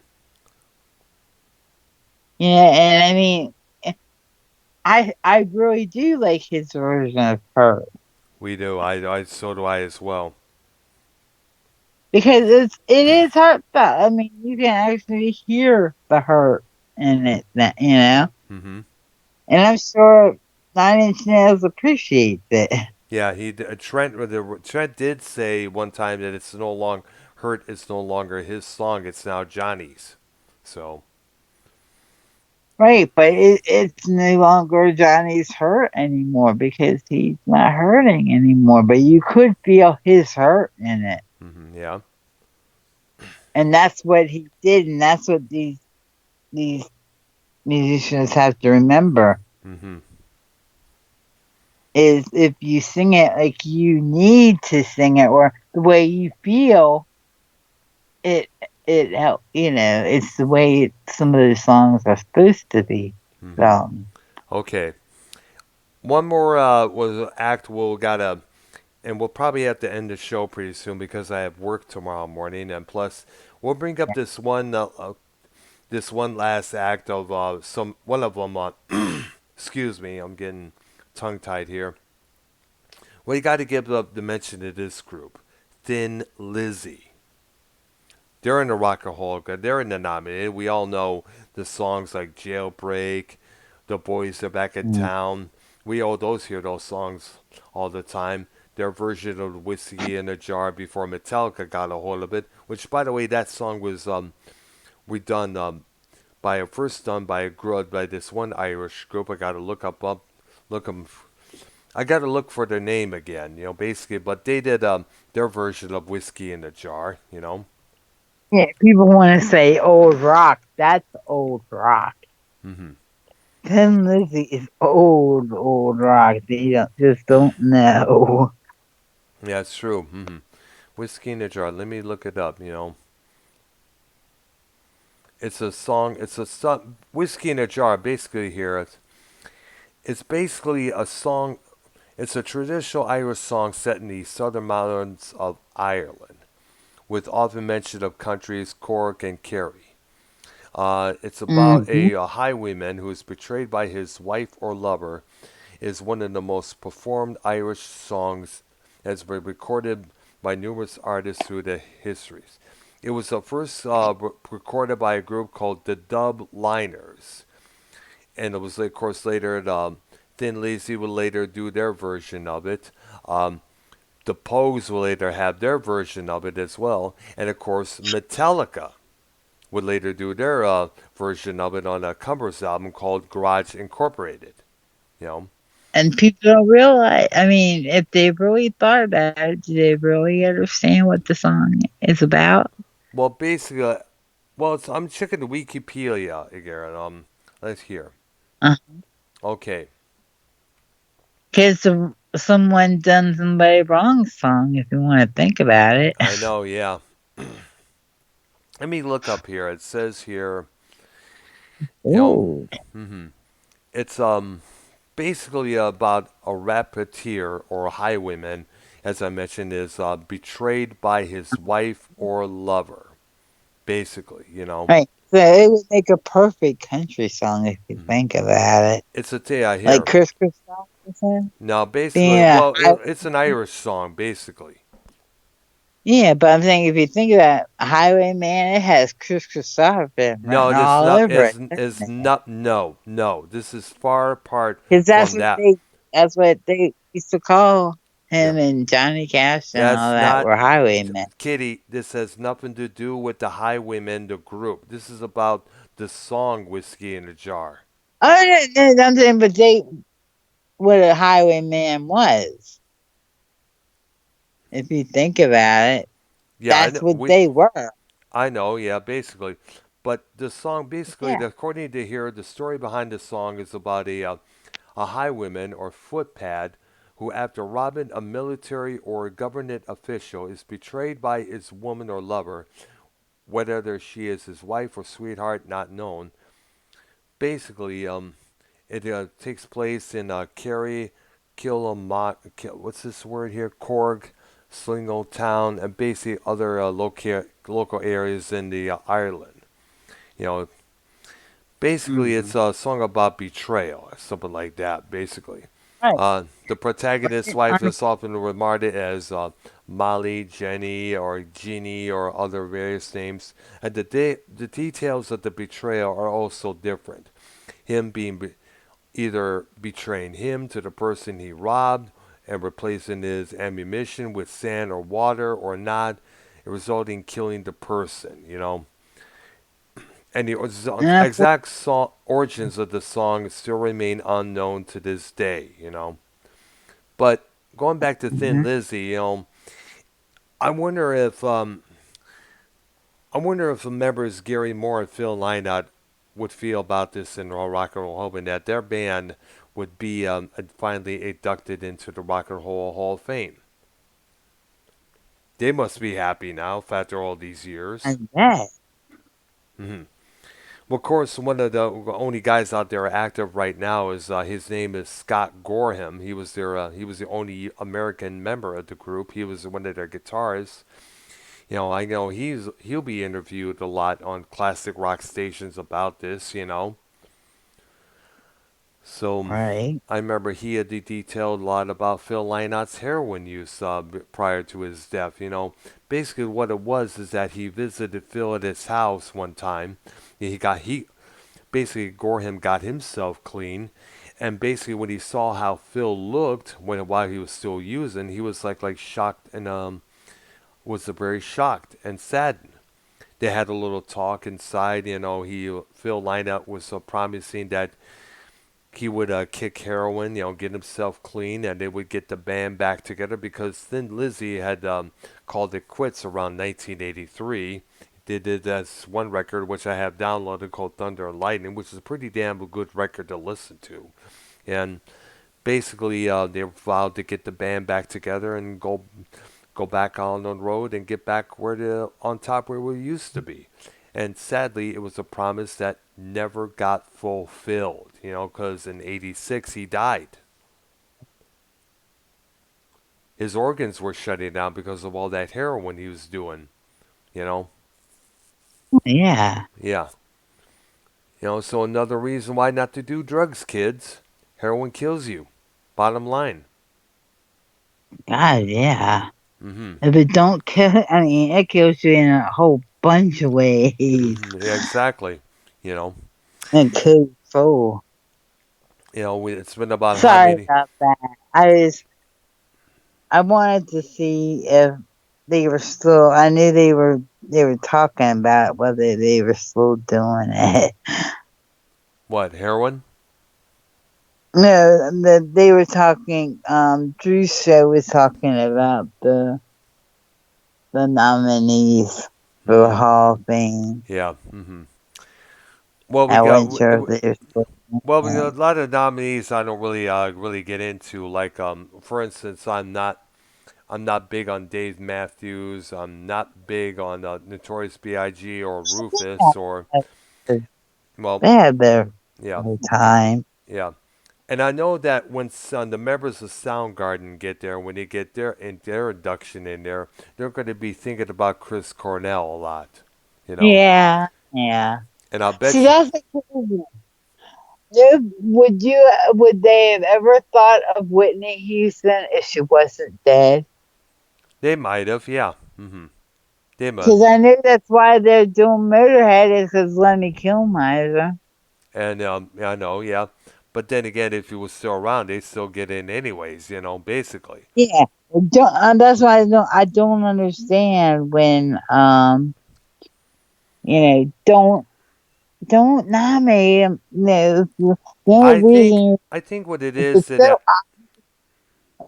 Yeah, and I mean, I really do like his version of her We do. I so do I as well. because it is heartfelt. I mean, you can actually hear the hurt in it, Hmm. and I'm sure Nine Inch Nails appreciates it. Yeah. Trent did say one time that it's no long Hurt is no longer his song. It's now Johnny's. So. Right, but it's no longer Johnny's hurt anymore because he's not hurting anymore. But you could feel his hurt in it. Yeah. And that's what he did, and that's what these musicians have to remember Hmm. is if you sing it like you need to sing it or the way you feel, it it help it's the way some of those songs are supposed to be. Hmm. So Okay. One more was act we'll gotta and we'll probably have to end the show pretty soon because I have work tomorrow morning, and plus we'll bring up this one last act of some one of them. Excuse me, I'm getting tongue tied here. Well, you got to give up the mention to this group, Thin Lizzy. They're in the Rock and Roll. They're in the nominated. We all know the songs like Jailbreak, The Boys Are Back in mm, Town. We all hear those songs all the time. Their version of Whiskey in a Jar before Metallica got a hold of it. Which, by the way, that song was redone first done by a group by this one Irish group. I got to look them. I got to look for their name again. Basically, but they did their version of Whiskey in a Jar. yeah, people want to say old rock. That's old rock. Hmm. Tim Lizzy is old rock. They don't know. Yeah, it's true. Whiskey in a Jar. Let me look it up. It's a song. It's a song. Whiskey in a Jar. Basically, here it's basically a song. It's a traditional Irish song set in the southern mountains of Ireland, with often mention of countries Cork and Kerry. It's about Hmm. a highwayman who is betrayed by his wife or lover. Is one of the most performed Irish songs that's been recorded by numerous artists through the histories. It was first recorded by a group called the Dub Liners, and it was, of course, later Thin Lizzy would later do their version of it. Um, the Pogues will later have their version of it as well, and of course Metallica would later do their version of it on a covers album called Garage Incorporated. You know, And people don't realize. I mean, if they really thought about it, do they really understand what the song is about? Well, basically, well, I'm checking the Wikipedia again. Let's hear. Okay, Because someone done somebody wrong song, if you want to think about it. I know. Yeah. Let me look up here. It says here, you know, Ooh. hmm it's basically about a rappeteer or a highwayman, as I mentioned, is betrayed by his wife or lover. Basically, Right. So it would make a perfect country song if you hmm think about it. it's a tale Like here. Chris Christopherson Now, being basically, a well, high. it's an Irish song, basically. Yeah, but I'm saying if you think about Highwayman, it has Chris Christopherson No, written this all not over it. is not no. This is far apart Because from that. that's what they used to call Yeah, him and Johnny Cash and all that's that not were highwaymen. Kitty. This has nothing to do with the Highwaymen, the group. This is about the song "Whiskey in a Jar." Oh, no, no, I'm saying, but they, what a highwayman was, if you think about it, Yeah, I that's know. what they were. I know. Yeah, basically, but the song, basically, Yeah. according to here, the story behind the song is about a highwayman or footpad who, after robbing a military or government official, is betrayed by his woman or lover, whether she is his wife or sweetheart, not known. Basically, it takes place in Kerry, Killamot, what's this word here? Corg, Sligo Town, and basically other local areas in the Ireland. You know, basically Hmm. it's a song about betrayal, or something like that. Basically, Right. the protagonist's Right. wife is often remarked as Molly, Jenny, or Jeannie, or other various names, and the details of the betrayal are also different. Him being either betraying him to the person he robbed and replacing his ammunition with sand or water, or not, resulting in killing the person. And the Unfor- exact origins of the song still remain unknown to this day. But going back to Thin mhm. Lizzy, I wonder if the members Gary Moore and Phil Lynott would feel about this in Rock and Roll hoping that their band would be finally inducted into the Rock and Roll Hall of Fame. They must be happy now after all these years. And that. hmm Well, of course, one of the only guys out there active right now is his name is Scott Gorham. He was the only American member of the group. He was one of their guitarists. I know he'll be interviewed a lot on classic rock stations about this. So Right. I remember he had detailed a lot about Phil Lynott's heroin use prior to his death. Basically what it was is that he visited Phil at his house one time. He basically Gorham got himself clean, and basically when he saw how Phil looked while he was still using, he was like shocked and was very shocked and saddened. They had a little talk inside. Phil Lynott was promising that he would kick heroin, get himself clean, and they would get the band back together because Thin Lizzy had called it quits around 1983. They did this one record, which I have downloaded, called Thunder and Lightning, which is a pretty damn good record to listen to. And basically, they vowed to get the band back together and go back on the road and get back on top where we used to be. And sadly, it was a promise that never got fulfilled, because in 86 he died. His organs were shutting down because of all that heroin he was doing, you know? Yeah. Yeah. So another reason why not to do drugs, kids. Heroin kills you. Bottom line. God, yeah. Mm-hmm. If it don't kill, I mean, it kills you in a whole bunch of ways. Mm-hmm. Yeah, exactly. You know, And kill your soul. it's been about how Sorry many. about that. I wanted to see if they were still. I knew they were talking about whether they were still doing it. What, heroin? No, they were talking. Drew's show was talking about the nominees for the Hmm. Hall of Fame. Yeah. Hmm. Well, we I got wasn't sure if they were supposed well, we got to. a lot of nominees. I don't really get into. Like for instance, I'm not big on Dave Matthews. I'm not big on Notorious B.I.G. or Rufus or well, They had their yeah, time. yeah. And I know that when the members of Soundgarden get there, when they get their induction in there, they're going to be thinking about Chris Cornell a lot, you know. Yeah, yeah. And I'll See, bet you that's the thing. Would they have ever thought of Whitney Houston if she wasn't dead? they might have, yeah. Hmm. They might. Because I knew that's why they're doing Motorhead is because Lemmy Kilmiser. And I know, yeah. But then again, if he was still around, they'd still get in anyways, basically. Yeah, that's why I don't understand when don't nominate him. No, the only I think reason I think what it if it's is that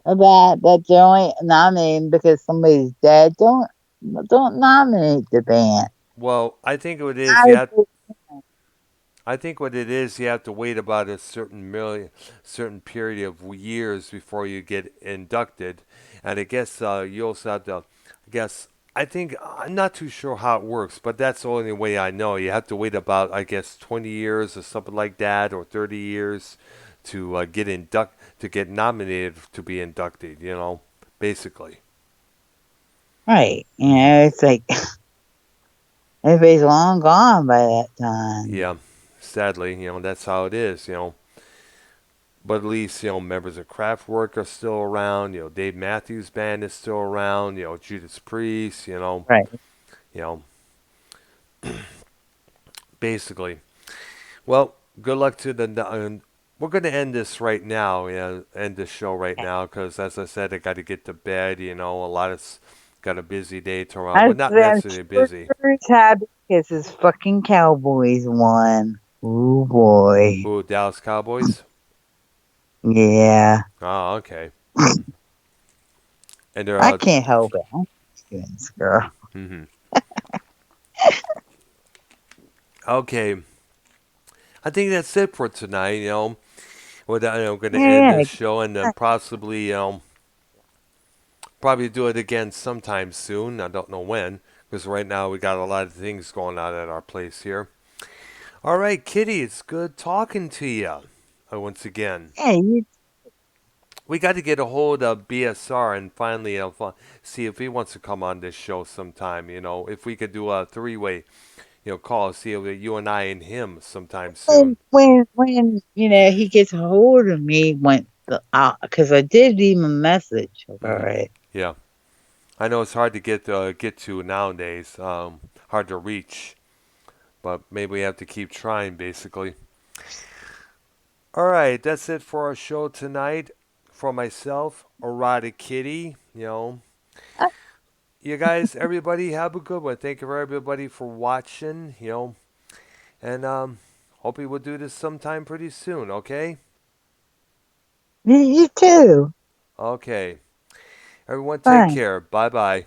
so that they're only nominating because somebody's dead, don't nominate the band. well, I think what it is Not you if have it's I think what it is you have to wait about a certain period of years before you get inducted, and I guess you also have to. I guess I think I'm not too sure how it works, but that's the only way I know. You have to wait about I guess 20 years or something like that, or 30 years to get nominated to be inducted. Basically. right. Hmm. It's like everybody's long gone by that time. Yeah, sadly, that's how it is. But at least, members of Kraftwerk are still around. Dave Matthews Band is still around. Judas Priest, Right. you know, basically. Well, good luck to we're going to end this right now, end this show right now, because as I said, I got to get to bed. A lot of got a busy day tomorrow. Well, not I'm necessarily sure busy. he's happy because his fucking Cowboys won. Oh boy. Ooh, Dallas Cowboys? Yeah. Oh, okay. And they're I out. can't help it. I'm Skins girl. Hmm. Okay. I think that's it for tonight. With that, I'm going to end Yeah. this show and then possibly, probably do it again sometime soon. I don't know when, because right now we got a lot of things going on at our place here. All right, Kitty, it's good talking to you. Once again, Yeah, you we got to get a hold of BSR and finally see if he wants to come on this show sometime. If we could do a three-way, call, see if you and I and him sometime soon. when he gets a hold of me when because I did leave him a message. All Hmm. right. Yeah, I know it's hard to get to nowadays. Hard to reach. But maybe we have to keep trying, basically. All right, that's it for our show tonight. For myself, Erotic Kitty, you guys, everybody, have a good one. Thank you for everybody for watching, and hope we will do this sometime pretty soon. Okay, You too. okay. Everyone, take Bye. care. Bye bye.